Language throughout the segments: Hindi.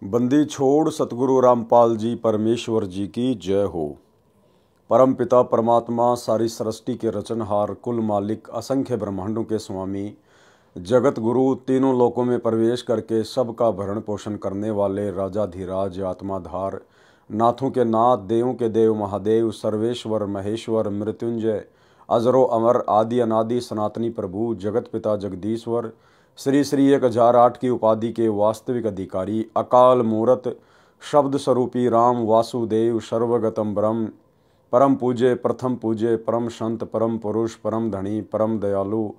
बंदी छोड़ सतगुरु रामपाल जी परमेश्वर जी की जय हो। परम पिता परमात्मा सारी सृष्टि के रचनहार कुल मालिक असंख्य ब्रह्मांडों के स्वामी जगत गुरु तीनों लोकों में प्रवेश करके सबका भरण पोषण करने वाले राजाधिराज आत्माधार नाथों के नाथ देवों के देव महादेव सर्वेश्वर महेश्वर मृत्युंजय अजरो अमर आदि अनादि सनातनी प्रभु जगत पिता जगदीश्वर श्री श्री 1008 की उपाधि के वास्तविक अधिकारी अकाल मूरत शब्द स्वरूपी राम वासुदेव सर्वगतम ब्रह्म परम पूज्य प्रथम पूज्य परम संत परम पुरुष परम धनी परम दयालु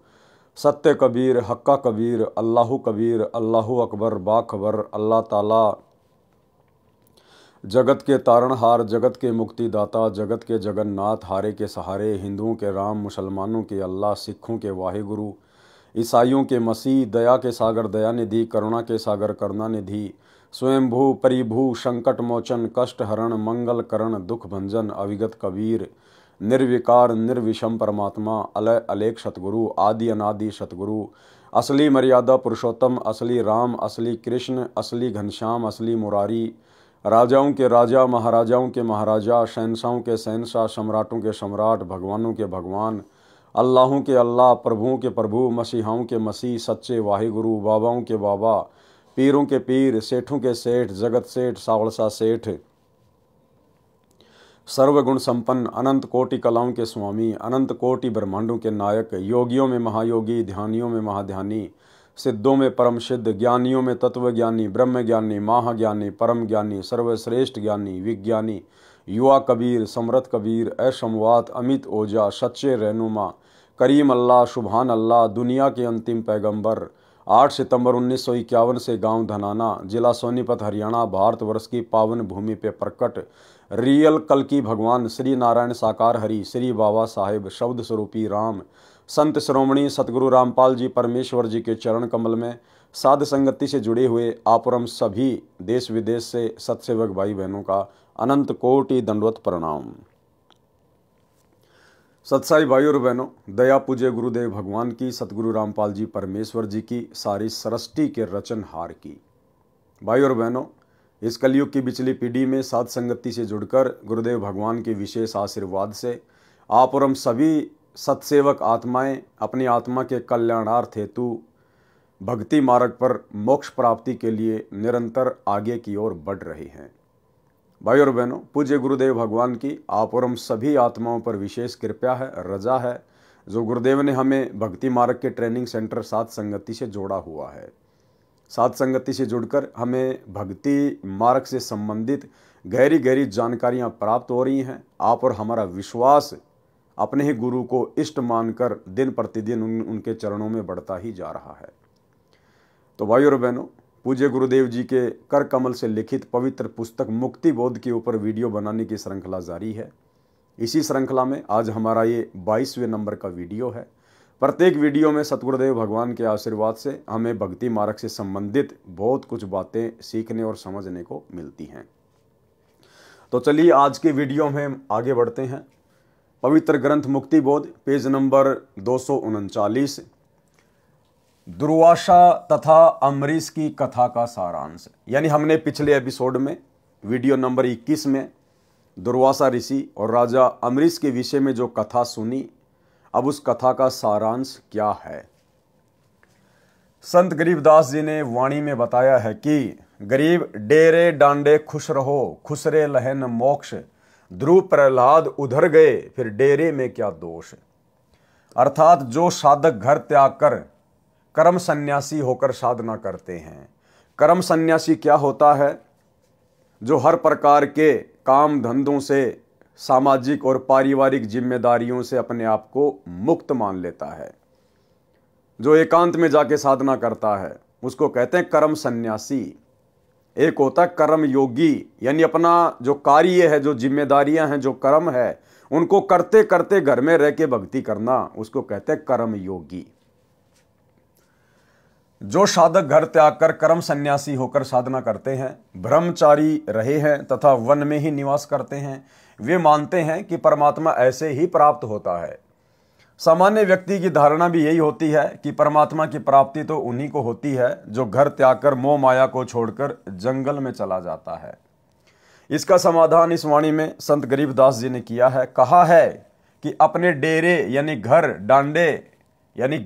सत्य कबीर हक्का कबीर अल्लाहु कबीर अल्लाहु अकबर बाखबर अल्लाह ताला जगत के तारणहार जगत के मुक्तिदाता जगत के जगन्नाथ हारे के सहारे हिंदुओं के राम मुसलमानों के अल्लाह सिखों के वाहिगुरु ईसाइयों के मसीह दया के सागर दयानिधि करुणा के सागर करुणानिधि स्वयंभू परिभू संकट मोचन कष्ट हरण मंगल करण दुख भंजन अविगत कबीर निर्विकार निर्विषम परमात्मा अलय अलेख सतगुरु आदि अनादि सतगुरु असली मर्यादा पुरुषोत्तम असली राम असली कृष्ण असली घनश्याम असली मुरारी राजाओं के राजा महाराजाओं के महाराजा शहंशाहों के शहंशाह सम्राटों के सम्राट भगवानों के भगवान अल्लाहों के अल्लाह प्रभुओं के प्रभु मसीहाओं के मसीह सच्चे वाहिगुरु बाबाओं के बाबा पीरों के पीर सेठों के सेठ जगत सेठ सावड़सा सेठ सर्वगुण संपन्न अनंत कोटि कलाओं के स्वामी अनंत कोटि ब्रह्मांडों के नायक योगियों में महायोगी ध्यानियों में महाध्यानी सिद्धों में परम सिद्ध ज्ञानियों में तत्वज्ञानी ब्रह्म ज्ञानी महाज्ञानी परम ज्ञानी सर्वश्रेष्ठ ज्ञानी विज्ञानी युवा कबीर समृत कबीर असमवात अमित ओजा सच्चे रहनुमा करीम अल्लाह सुबहान अल्लाह दुनिया के अंतिम पैगंबर 8 सितंबर 1951 से गांव धनाना जिला सोनीपत हरियाणा भारतवर्ष की पावन भूमि पे प्रकट रियल कल की भगवान श्री नारायण साकार हरि श्री बाबा साहेब शब्द स्वरूपी राम संत श्रोमणी सतगुरु रामपाल जी परमेश्वर जी के चरण कमल में साध संगति से जुड़े हुए आपुरम सभी देश विदेश से सत्सेवक भाई बहनों का अनंत कोटि दंडवत प्रणाम। सत्साई भाई और बहनों, दया पूज्य गुरुदेव भगवान की सतगुरु रामपाल जी परमेश्वर जी की सारी सृष्टि के रचनहार की भाई और बहनों, इस कलयुग की बिचली पीढ़ी में साध संगति से जुड़कर गुरुदेव भगवान के विशेष आशीर्वाद से आप और हम सभी सत्सेवक आत्माएं अपनी आत्मा के कल्याणार्थ हेतु भक्ति मार्ग पर मोक्ष प्राप्ति के लिए निरंतर आगे की ओर बढ़ रहे हैं। भाई और बहनों, पूज्य गुरुदेव भगवान की आप और हम सभी आत्माओं पर विशेष कृपा है, रजा है, जो गुरुदेव ने हमें भक्ति मार्ग के ट्रेनिंग सेंटर साध संगति से जोड़ा हुआ है। साध संगति से जुड़कर हमें भक्ति मार्ग से संबंधित गहरी गहरी जानकारियां प्राप्त हो रही हैं। आप और हमारा विश्वास अपने ही गुरु को इष्ट मानकर दिन प्रतिदिन उनके चरणों में बढ़ता ही जा रहा है। तो भाई और बहनों, पूज्य गुरुदेव जी के कर कमल से लिखित पवित्र पुस्तक मुक्ति बोध के ऊपर वीडियो बनाने की श्रृंखला जारी है। इसी श्रृंखला में आज हमारा ये 22वें नंबर का वीडियो है। प्रत्येक वीडियो में सतगुरुदेव भगवान के आशीर्वाद से हमें भक्ति मार्ग से संबंधित बहुत कुछ बातें सीखने और समझने को मिलती हैं। तो चलिए आज के वीडियो में हम आगे बढ़ते हैं। पवित्र ग्रंथ मुक्ति बोध पेज नंबर 239 दुर्वासा तथा अम्बरीश की कथा का सारांश। यानी हमने पिछले एपिसोड में वीडियो नंबर 21 में दुर्वासा ऋषि और राजा अम्बरीश के विषय में जो कथा सुनी, अब उस कथा का सारांश क्या है। संत गरीबदास जी ने वाणी में बताया है कि गरीब डेरे डांडे खुश रहो खुसरे लहन मोक्ष ध्रुव प्रहलाद उधर गए फिर डेरे में क्या दोष। अर्थात जो साधक घर त्याग कर कर्म सन्यासी होकर साधना करते हैं। कर्म सन्यासी क्या होता है? जो हर प्रकार के काम धंधों से सामाजिक और पारिवारिक जिम्मेदारियों से अपने आप को मुक्त मान लेता है, जो एकांत में जाके साधना करता है, उसको कहते हैं कर्म सन्यासी। एक होता है कर्म योगी, यानी अपना जो कार्य है, जो जिम्मेदारियां हैं, जो कर्म है, उनको करते करते घर में रह के भक्ति करना, उसको कहते हैं कर्म योगी। जो साधक घर त्याग कर कर्म सन्यासी होकर साधना करते हैं, ब्रह्मचारी रहे हैं तथा वन में ही निवास करते हैं, वे मानते हैं कि परमात्मा ऐसे ही प्राप्त होता है। सामान्य व्यक्ति की धारणा भी यही होती है कि परमात्मा की प्राप्ति तो उन्हीं को होती है जो घर त्याग कर मोह माया को छोड़कर जंगल में चला जाता है। इसका समाधान इस वाणी में संत गरीबदास जी ने किया है। कहा है कि अपने डेरे यानी घर, डांडे यानी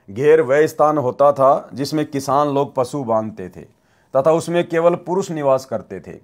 घेर वह स्थान होता था जिसमें किसान लोग पशु बांधते थे तथा उसमें केवल पुरुष निवास करते थे।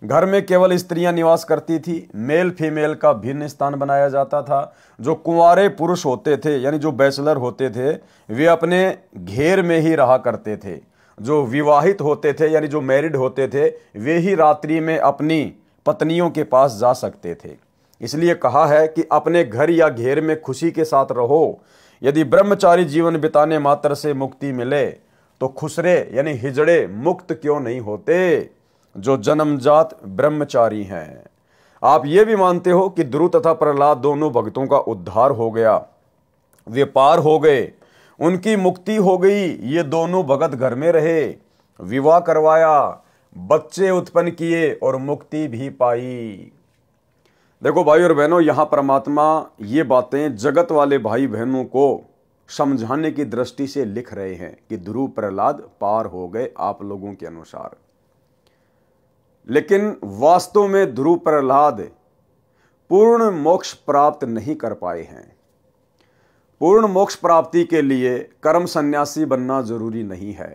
घर में केवल स्त्रियां निवास करती थी। मेल फीमेल का भिन्न स्थान बनाया जाता था। जो कुंवारे पुरुष होते थे यानी जो बैचलर होते थे वे अपने घेर में ही रहा करते थे। जो विवाहित होते थे यानी जो मैरिड होते थे वे ही रात्रि में अपनी पत्नियों के पास जा सकते थे। इसलिए कहा है कि अपने घर या घेर में खुशी के साथ रहो। यदि ब्रह्मचारी जीवन बिताने मात्र से मुक्ति मिले तो खुसरे यानी हिजड़े मुक्त क्यों नहीं होते जो जन्मजात ब्रह्मचारी हैं। आप ये भी मानते हो कि ध्रुव तथा प्रहलाद दोनों भक्तों का उद्धार हो गया, वे पार हो गए, उनकी मुक्ति हो गई। ये दोनों भगत घर में रहे, विवाह करवाया, बच्चे उत्पन्न किए और मुक्ति भी पाई। देखो भाई और बहनों, यहां परमात्मा ये बातें जगत वाले भाई बहनों को समझाने की दृष्टि से लिख रहे हैं कि ध्रुव प्रहलाद पार हो गए आप लोगों के अनुसार। लेकिन वास्तव में ध्रुव प्रहलाद पूर्ण मोक्ष प्राप्त नहीं कर पाए हैं। पूर्ण मोक्ष प्राप्ति के लिए कर्म सन्यासी बनना जरूरी नहीं है।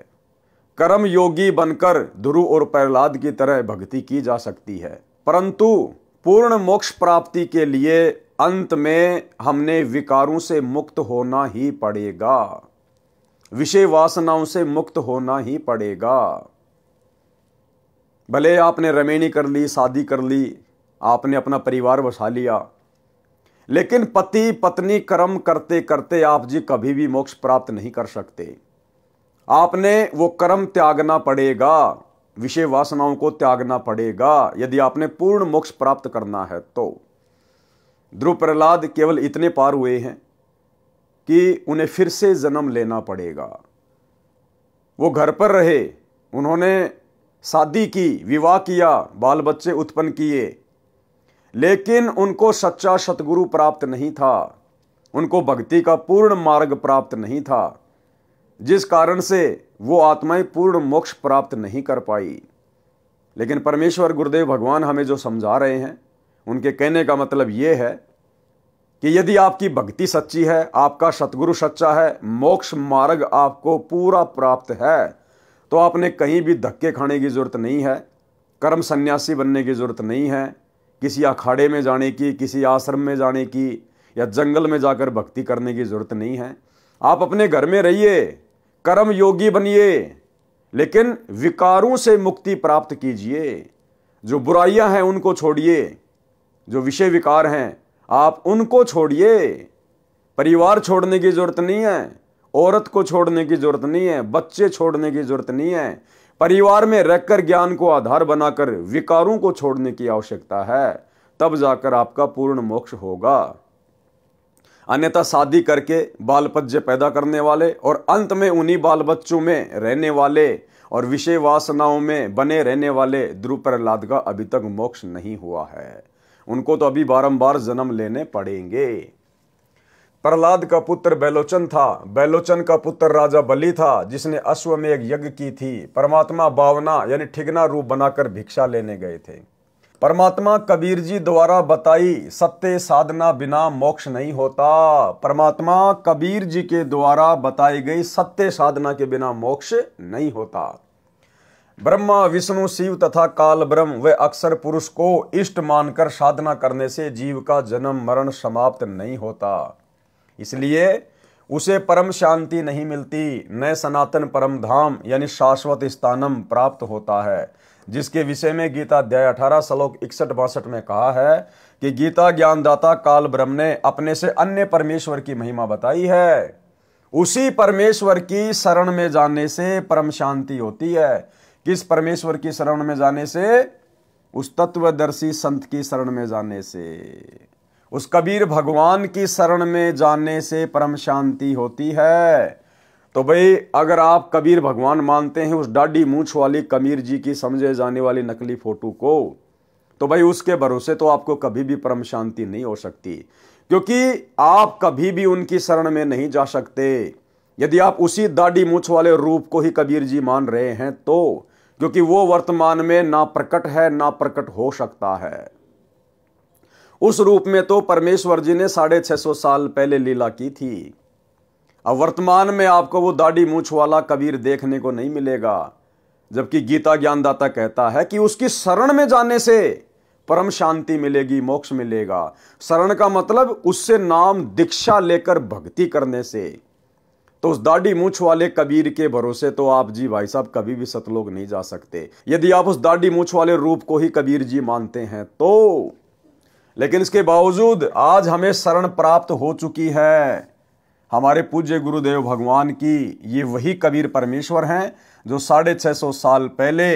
कर्म योगी बनकर ध्रुव और प्रहलाद की तरह भक्ति की जा सकती है, परंतु पूर्ण मोक्ष प्राप्ति के लिए अंत में हमने विकारों से मुक्त होना ही पड़ेगा, विषय वासनाओं से मुक्त होना ही पड़ेगा। भले आपने रमेणी कर ली, शादी कर ली, आपने अपना परिवार बसा लिया, लेकिन पति पत्नी कर्म करते करते आप जी कभी भी मोक्ष प्राप्त नहीं कर सकते। आपने वो कर्म त्यागना पड़ेगा, विषय वासनाओं को त्यागना पड़ेगा यदि आपने पूर्ण मोक्ष प्राप्त करना है तो। ध्रुव प्रहलाद केवल इतने पार हुए हैं कि उन्हें फिर से जन्म लेना पड़ेगा। वो घर पर रहे, उन्होंने शादी की, विवाह किया, बाल बच्चे उत्पन्न किए, लेकिन उनको सच्चा सतगुरु प्राप्त नहीं था, उनको भक्ति का पूर्ण मार्ग प्राप्त नहीं था, जिस कारण से वो आत्माएं पूर्ण मोक्ष प्राप्त नहीं कर पाई। लेकिन परमेश्वर गुरुदेव भगवान हमें जो समझा रहे हैं, उनके कहने का मतलब ये है कि यदि आपकी भक्ति सच्ची है, आपका सतगुरु सच्चा है, मोक्ष मार्ग आपको पूरा प्राप्त है, तो आपने कहीं भी धक्के खाने की जरूरत नहीं है, कर्म सन्यासी बनने की जरूरत नहीं है, किसी अखाड़े में जाने की, किसी आश्रम में जाने की या जंगल में जाकर भक्ति करने की जरूरत नहीं है। आप अपने घर में रहिए, कर्म योगी बनिए, लेकिन विकारों से मुक्ति प्राप्त कीजिए। जो बुराइयां हैं उनको छोड़िए, जो विषय विकार हैं आप उनको छोड़िए। परिवार छोड़ने की जरूरत नहीं है, औरत को छोड़ने की जरूरत नहीं है, बच्चे छोड़ने की जरूरत नहीं है। परिवार में रहकर ज्ञान को आधार बनाकर विकारों को छोड़ने की आवश्यकता है, तब जाकर आपका पूर्ण मोक्ष होगा। अन्यथा शादी करके बाल बच्चे पैदा करने वाले और अंत में उन्हीं बाल बच्चों में रहने वाले और विषय वासनाओं में बने रहने वाले ध्रुव प्रहलाद का अभी तक मोक्ष नहीं हुआ है। उनको तो अभी बारंबार जन्म लेने पड़ेंगे। प्रहलाद का पुत्र बैलोचन था, बैलोचन का पुत्र राजा बलि था, जिसने अश्वमेध यज्ञ की थी। परमात्मा बावना यानी ठिगना रूप बनाकर भिक्षा लेने गए थे। परमात्मा कबीर जी द्वारा बताई सत्य साधना बिना मोक्ष नहीं होता। परमात्मा कबीर जी के द्वारा बताई गई सत्य साधना के बिना मोक्ष नहीं होता। ब्रह्मा विष्णु शिव तथा काल ब्रह्म व अक्षर पुरुष को इष्ट मानकर साधना करने से जीव का जन्म मरण समाप्त नहीं होता, इसलिए उसे परम शांति नहीं मिलती, न सनातन परम धाम यानी शाश्वत स्थानम प्राप्त होता है, जिसके विषय में गीता अध्याय 18 श्लोक 61-62 में कहा है कि गीता ज्ञानदाता काल ब्रह्म ने अपने से अन्य परमेश्वर की महिमा बताई है। उसी परमेश्वर की शरण में जाने से परम शांति होती है। किस परमेश्वर की शरण में जाने से? उस तत्वदर्शी संत की शरण में जाने से, उस कबीर भगवान की शरण में जाने से परम शांति होती है। तो भाई अगर आप कबीर भगवान मानते हैं उस डाढ़ी मूंछ वाली कबीर जी की समझे जाने वाली नकली फोटो को, तो भाई उसके भरोसे तो आपको कभी भी परम शांति नहीं हो सकती। क्योंकि आप कभी भी उनकी शरण में नहीं जा सकते यदि आप उसी दाढ़ी मूछ वाले रूप को ही कबीर जी मान रहे हैं तो, क्योंकि वो वर्तमान में ना प्रकट है ना प्रकट हो सकता है। उस रूप में तो परमेश्वर जी ने 650 साल पहले लीला की थी। अब वर्तमान में आपको वो दाढ़ी मूछ वाला कबीर देखने को नहीं मिलेगा, जबकि गीता ज्ञानदाता कहता है कि उसकी शरण में जाने से परम शांति मिलेगी, मोक्ष मिलेगा। शरण का मतलब उससे नाम दीक्षा लेकर भक्ति करने से। तो उस दाढ़ी मूछ वाले कबीर के भरोसे तो आप जी भाई साहब कभी भी सतलोक नहीं जा सकते यदि आप उस दाढ़ी मूछ वाले रूप को ही कबीर जी मानते हैं तो। लेकिन इसके बावजूद आज हमें शरण प्राप्त हो चुकी है हमारे पूज्य गुरुदेव भगवान की। ये वही कबीर परमेश्वर हैं जो 650 साल पहले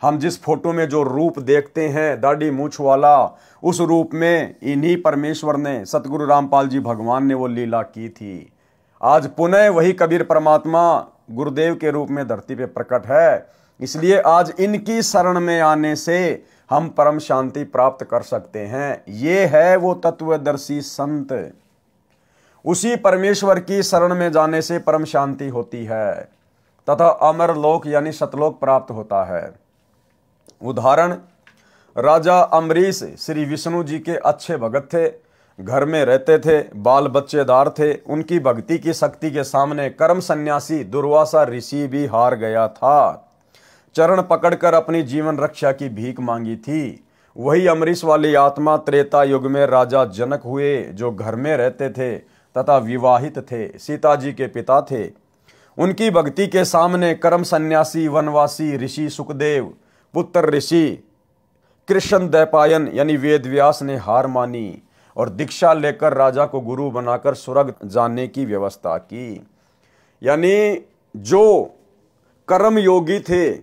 हम जिस फोटो में जो रूप देखते हैं दाढ़ी मूछ वाला, उस रूप में इन्हीं परमेश्वर ने, सतगुरु रामपाल जी भगवान ने वो लीला की थी। आज पुनः वही कबीर परमात्मा गुरुदेव के रूप में धरती पे प्रकट है। इसलिए आज इनकी शरण में आने से हम परम शांति प्राप्त कर सकते हैं। ये है वो तत्वदर्शी संत। उसी परमेश्वर की शरण में जाने से परम शांति होती है तथा अमर लोक यानी सतलोक प्राप्त होता है। उदाहरण, राजा अम्बरीश श्री विष्णु जी के अच्छे भगत थे, घर में रहते थे, बाल बच्चेदार थे। उनकी भक्ति की शक्ति के सामने कर्म सन्यासी दुर्वासा ऋषि भी हार गया था। चरण पकड़कर अपनी जीवन रक्षा की भीख मांगी थी। वही अम्बरीश वाली आत्मा त्रेता युग में राजा जनक हुए, जो घर में रहते थे तथा विवाहित थे, सीता जी के पिता थे। उनकी भक्ति के सामने कर्म सन्यासी वनवासी ऋषि सुखदेव, पुत्र ऋषि कृष्ण दैपायन यानी वेद व्यास ने हार मानी और दीक्षा लेकर राजा को गुरु बनाकर स्वर्ग जाने की व्यवस्था की। यानी जो कर्म योगी थे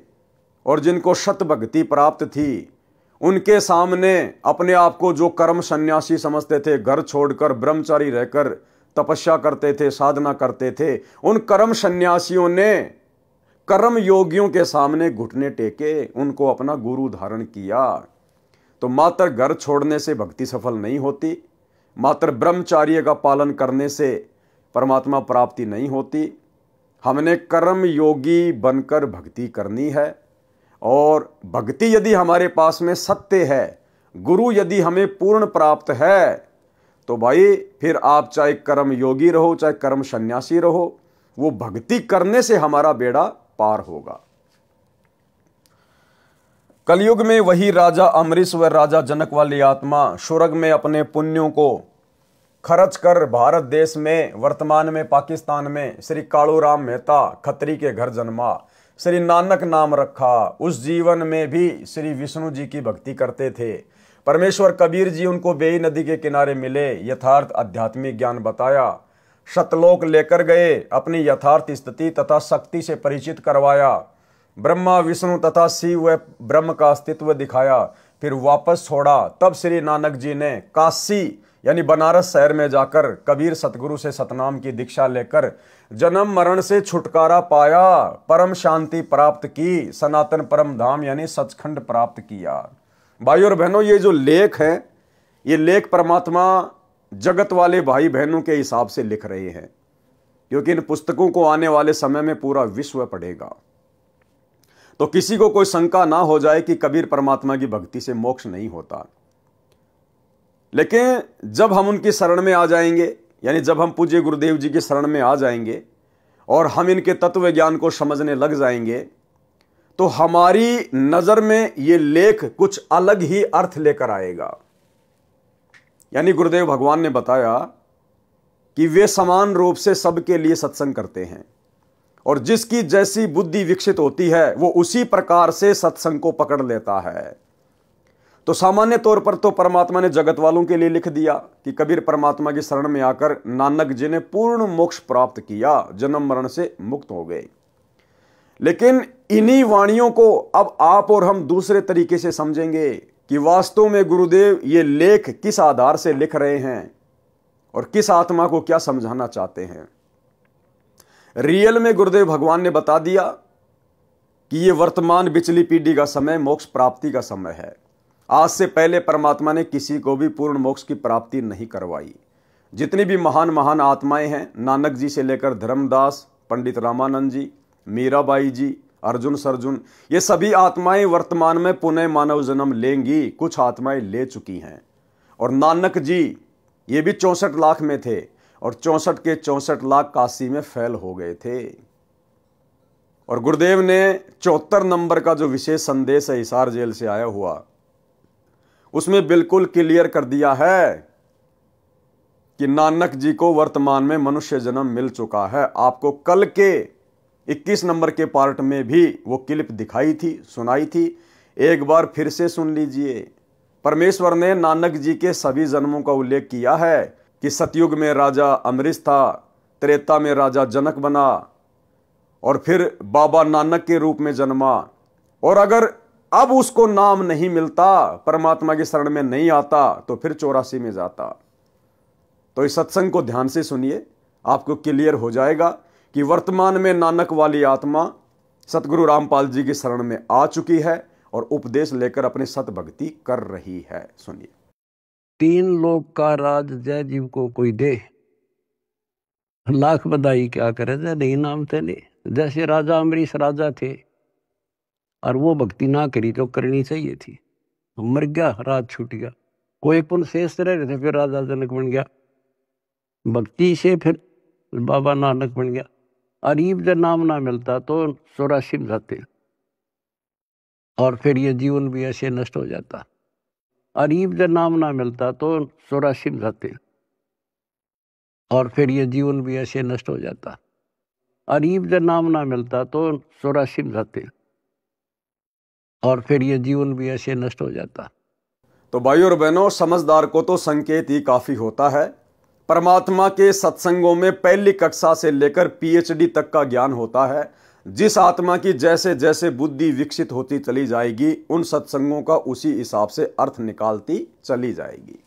और जिनको शत भक्ति प्राप्त थी, उनके सामने अपने आप को जो कर्म सन्यासी समझते थे, घर छोड़कर ब्रह्मचारी रहकर तपस्या करते थे, साधना करते थे, उन कर्म सन्यासियों ने कर्म योगियों के सामने घुटने टेके, उनको अपना गुरु धारण किया। तो मात्र घर छोड़ने से भक्ति सफल नहीं होती, मात्र ब्रह्मचार्य का पालन करने से परमात्मा प्राप्ति नहीं होती। हमने कर्म योगी बनकर भक्ति करनी है। और भक्ति यदि हमारे पास में सत्य है, गुरु यदि हमें पूर्ण प्राप्त है, तो भाई फिर आप चाहे कर्म योगी रहो चाहे कर्म सन्यासी रहो, वो भक्ति करने से हमारा बेड़ा पार होगा। कलयुग में वही राजा अम्बरीश व राजा जनक वाली आत्मा स्वर्ग में अपने पुण्यों को खर्च कर भारत देश में, वर्तमान में पाकिस्तान में, श्री कालूराम मेहता खत्री के घर जन्मा, श्री नानक नाम रखा। उस जीवन में भी श्री विष्णु जी की भक्ति करते थे। परमेश्वर कबीर जी उनको बेई नदी के किनारे मिले, यथार्थ आध्यात्मिक ज्ञान बताया, सतलोक लेकर गए, अपनी यथार्थ स्थिति तथा शक्ति से परिचित करवाया, ब्रह्मा विष्णु तथा शिव व ब्रह्म का अस्तित्व दिखाया, फिर वापस छोड़ा। तब श्री नानक जी ने काशी यानी बनारस शहर में जाकर कबीर सतगुरु से सतनाम की दीक्षा लेकर जन्म मरण से छुटकारा पाया, परम शांति प्राप्त की, सनातन परम धाम यानी सचखंड प्राप्त किया। भाई और बहनों, ये जो लेख हैं, ये लेख परमात्मा जगत वाले भाई बहनों के हिसाब से लिख रहे हैं, क्योंकि इन पुस्तकों को आने वाले समय में पूरा विश्व पढ़ेगा। तो किसी को कोई शंका ना हो जाए कि कबीर परमात्मा की भक्ति से मोक्ष नहीं होता। लेकिन जब हम उनकी शरण में आ जाएंगे, यानी जब हम पूज्य गुरुदेव जी की शरण में आ जाएंगे और हम इनके तत्व ज्ञान को समझने लग जाएंगे, तो हमारी नजर में ये लेख कुछ अलग ही अर्थ लेकर आएगा। यानी गुरुदेव भगवान ने बताया कि वे समान रूप से सबके लिए सत्संग करते हैं और जिसकी जैसी बुद्धि विकसित होती है वो उसी प्रकार से सत्संग को पकड़ लेता है। तो सामान्य तौर पर तो परमात्मा ने जगत वालों के लिए लिख दिया कि कबीर परमात्मा की शरण में आकर नानक जी ने पूर्ण मोक्ष प्राप्त किया, जन्म मरण से मुक्त हो गए। लेकिन इन्हीं वाणियों को अब आप और हम दूसरे तरीके से समझेंगे कि वास्तव में गुरुदेव ये लेख किस आधार से लिख रहे हैं और किस आत्मा को क्या समझाना चाहते हैं। रियल में गुरुदेव भगवान ने बता दिया कि ये वर्तमान बिचली पीढ़ी का समय मोक्ष प्राप्ति का समय है। आज से पहले परमात्मा ने किसी को भी पूर्ण मोक्ष की प्राप्ति नहीं करवाई। जितनी भी महान महान आत्माएं हैं, नानक जी से लेकर धर्मदास, पंडित रामानंद जी, मीराबाई जी, अर्जुन सरजुन, ये सभी आत्माएं वर्तमान में पुनः मानव जन्म लेंगी। कुछ आत्माएं ले चुकी हैं। और नानक जी ये भी 64 लाख में थे और 64 के 64 लाख काशी में फैल हो गए थे। और गुरुदेव ने 74 नंबर का जो विशेष संदेश है हिसार जेल से आया हुआ, उसमें बिल्कुल क्लियर कर दिया है कि नानक जी को वर्तमान में मनुष्य जन्म मिल चुका है। आपको कल के 21 नंबर के पार्ट में भी वो क्लिप दिखाई थी, सुनाई थी, एक बार फिर से सुन लीजिए। परमेश्वर ने नानक जी के सभी जन्मों का उल्लेख किया है कि सतयुग में राजा अमरीश था, त्रेता में राजा जनक बना और फिर बाबा नानक के रूप में जन्मा। और अगर अब उसको नाम नहीं मिलता, परमात्मा की शरण में नहीं आता, तो फिर 84 में जाता। तो इस सत्संग को ध्यान से सुनिए, आपको क्लियर हो जाएगा कि वर्तमान में नानक वाली आत्मा सतगुरु रामपाल जी की शरण में आ चुकी है और उपदेश लेकर अपनी सत भक्ति कर रही है। सुनिए। 3 लोक का राज जय जीव को कोई दे, लाख बधाई क्या करे जय नहीं नाम थे नहीं। जैसे राजा अमरीश राजा थे और वो भक्ति ना करी जो करनी चाहिए थी, मर गया, राज छूट गया। कोई पुण्य शेष रह रहे थे, फिर राजा जनक बन गया, भक्ति से फिर बाबा नानक बन गया। अरीब जब नाम ना मिलता तो 84 में जाते और फिर ये जीवन भी ऐसे नष्ट हो जाता। अरीब जब नाम ना मिलता तो 84 में जाते और फिर ये जीवन भी ऐसे नष्ट हो जाता। अरीब जब नाम ना मिलता तो 84 में जाते और फिर ये जीवन भी ऐसे नष्ट हो जाता। तो भाइयों और बहनों, समझदार को तो संकेत ही काफी होता है। परमात्मा के सत्संगों में पहली कक्षा से लेकर पीएचडी तक का ज्ञान होता है। जिस आत्मा की जैसे जैसे बुद्धि विकसित होती चली जाएगी, उन सत्संगों का उसी हिसाब से अर्थ निकालती चली जाएगी।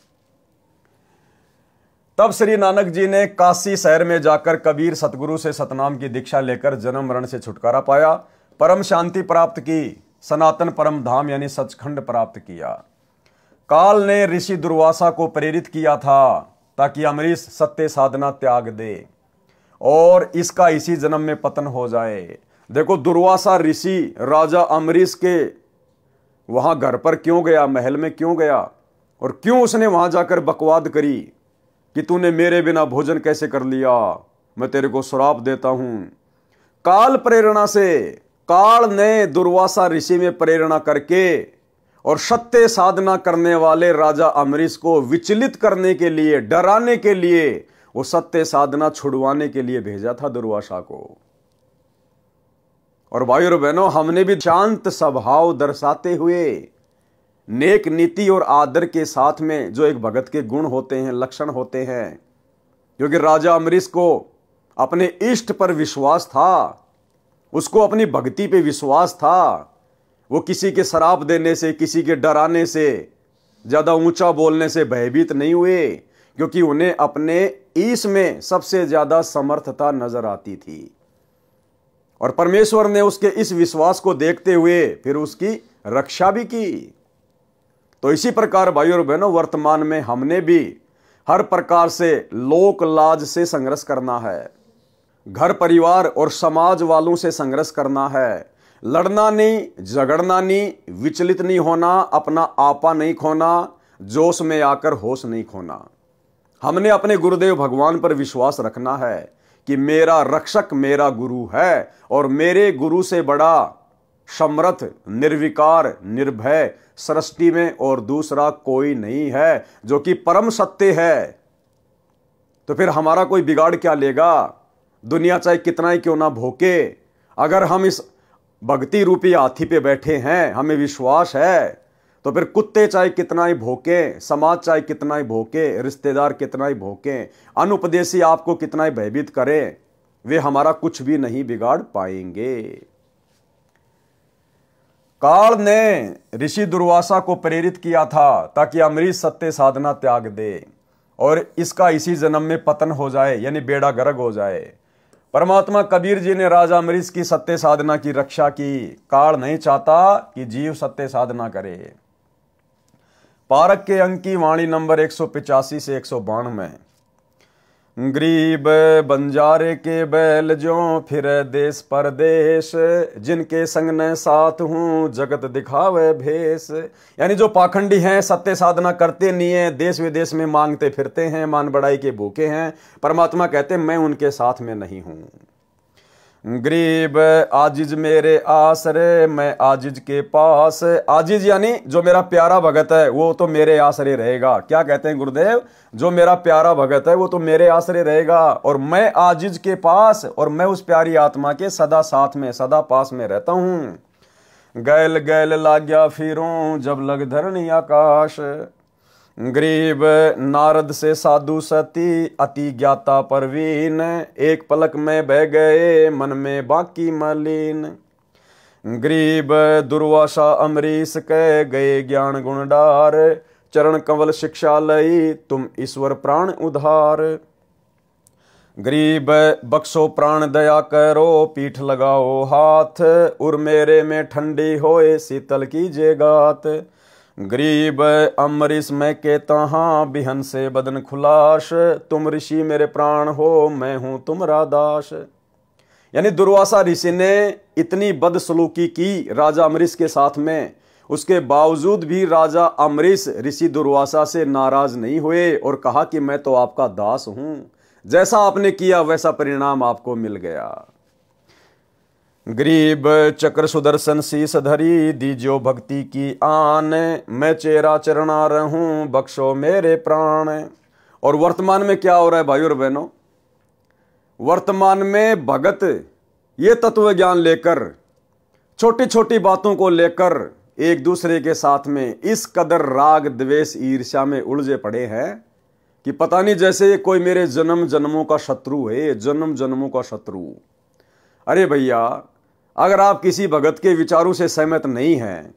तब श्री नानक जी ने काशी शहर में जाकर कबीर सतगुरु से सतनाम की दीक्षा लेकर जन्म मरण से छुटकारा पाया, परम शांति प्राप्त की, सनातन परम धाम यानी सचखंड प्राप्त किया। काल ने ऋषि दुर्वासा को प्रेरित किया था ताकि अमरीश सत्य साधना त्याग दे और इसका इसी जन्म में पतन हो जाए। देखो, दुर्वासा ऋषि राजा अमरीश के वहां घर पर क्यों गया, महल में क्यों गया और क्यों उसने वहां जाकर बकवाद करी कि तूने मेरे बिना भोजन कैसे कर लिया, मैं तेरे को श्राप देता हूं। काल प्रेरणा से, काल ने दुर्वासा ऋषि में प्रेरणा करके और सत्य साधना करने वाले राजा अमरीश को विचलित करने के लिए, डराने के लिए, वो सत्य साधना छुड़वाने के लिए भेजा था दुर्वासा को। और भाइयों और बहनों, हमने भी शांत स्वभाव दर्शाते हुए, नेक नीति और आदर के साथ में जो एक भगत के गुण होते हैं, लक्षण होते हैं, क्योंकि राजा अमरीश को अपने इष्ट पर विश्वास था, उसको अपनी भक्ति पे विश्वास था। वो किसी के शराप देने से, किसी के डराने से, ज्यादा ऊंचा बोलने से भयभीत नहीं हुए, क्योंकि उन्हें अपने ईश में सबसे ज्यादा समर्थता नजर आती थी। और परमेश्वर ने उसके इस विश्वास को देखते हुए फिर उसकी रक्षा भी की। तो इसी प्रकार भाइयों और बहनों, वर्तमान में हमने भी हर प्रकार से लोक लाज से संघर्ष करना है, घर परिवार और समाज वालों से संघर्ष करना है। लड़ना नहीं, झगड़ना नहीं, विचलित नहीं होना, अपना आपा नहीं खोना, जोश में आकर होश नहीं खोना। हमने अपने गुरुदेव भगवान पर विश्वास रखना है कि मेरा रक्षक मेरा गुरु है और मेरे गुरु से बड़ा समर्थ, निर्विकार, निर्भय सृष्टि में और दूसरा कोई नहीं है, जो कि परम सत्य है। तो फिर हमारा कोई बिगाड़ क्या लेगा? दुनिया चाहे कितना ही क्यों ना भोके, अगर हम इस भक्ति रूपी हाथी पे बैठे हैं, हमें विश्वास है, तो फिर कुत्ते चाहे कितना ही भौंके, समाज चाहे कितना ही भौंके, रिश्तेदार कितना ही भौंके, अनुपदेशी आपको कितना ही भयभीत करें, वे हमारा कुछ भी नहीं बिगाड़ पाएंगे। काल ने ऋषि दुर्वासा को प्रेरित किया था ताकि अमरीश सत्य साधना त्याग दे और इसका इसी जन्म में पतन हो जाए, यानी बेड़ा गर्क हो जाए। परमात्मा कबीर जी ने राजा अमरीश की सत्य साधना की रक्षा की। काल नहीं चाहता कि जीव सत्य साधना करे। पारक के अंक की वाणी नंबर 185 से 192। गरीब बंजारे के बैल जो फिर देश परदेश, जिनके संग न साथ हूँ जगत दिखावे भेष। यानी जो पाखंडी हैं, सत्य साधना करते नहीं है, देश विदेश में मांगते फिरते हैं, मान बढ़ाई के भूखे हैं, परमात्मा कहते मैं उनके साथ में नहीं हूँ। गरीब आजिज मेरे आसरे, मैं आजिज के पास। आजिज यानी जो मेरा प्यारा भगत है वो तो मेरे आसरे रहेगा। क्या कहते हैं गुरुदेव? जो मेरा प्यारा भगत है वो तो मेरे आसरे रहेगा, और मैं आजिज के पास, और मैं उस प्यारी आत्मा के सदा साथ में, सदा पास में रहता हूं। गैल गैल लाग्या फिरूं जब लग धरणी आकाश। गरीब नारद से साधु सती, अति ज्ञाता परवीन, एक पलक में बह गए मन में बाकी मलिन। गरीब दुर्वासा अमरीश कह गए ज्ञान गुणडार, चरण कंवल शिक्षा लई तुम ईश्वर प्राण उधार। गरीब बख्शो प्राण दया करो, पीठ लगाओ हाथ, उर मेरे में ठंडी होए शीतल कीजिए गात। गरीब अमरीश मैं कहता हाँ बिहन से बदन खुलाश, तुम ऋषि मेरे प्राण हो मैं हूं तुम्हारा दास। यानी दुर्वासा ऋषि ने इतनी बदसलूकी की राजा अमरीश के साथ में, उसके बावजूद भी राजा अमरीश ऋषि दुर्वासा से नाराज नहीं हुए और कहा कि मैं तो आपका दास हूं, जैसा आपने किया वैसा परिणाम आपको मिल गया। गरीब चक्र सुदर्शन शीस धरी, दीजो भक्ति की आन, मैं चेरा चरणा रहूं बख्शो मेरे प्राण। और वर्तमान में क्या हो रहा है भाइयों और बहनों? वर्तमान में भगत ये तत्व ज्ञान लेकर, छोटी छोटी बातों को लेकर एक दूसरे के साथ में इस कदर राग द्वेष ईर्ष्या में उलझे पड़े हैं कि पता नहीं जैसे कोई मेरे जन्म जन्मों का शत्रु है, जन्म जन्मों का शत्रु। अरे भैया, अगर आप किसी भगत के विचारों से सहमत नहीं हैं,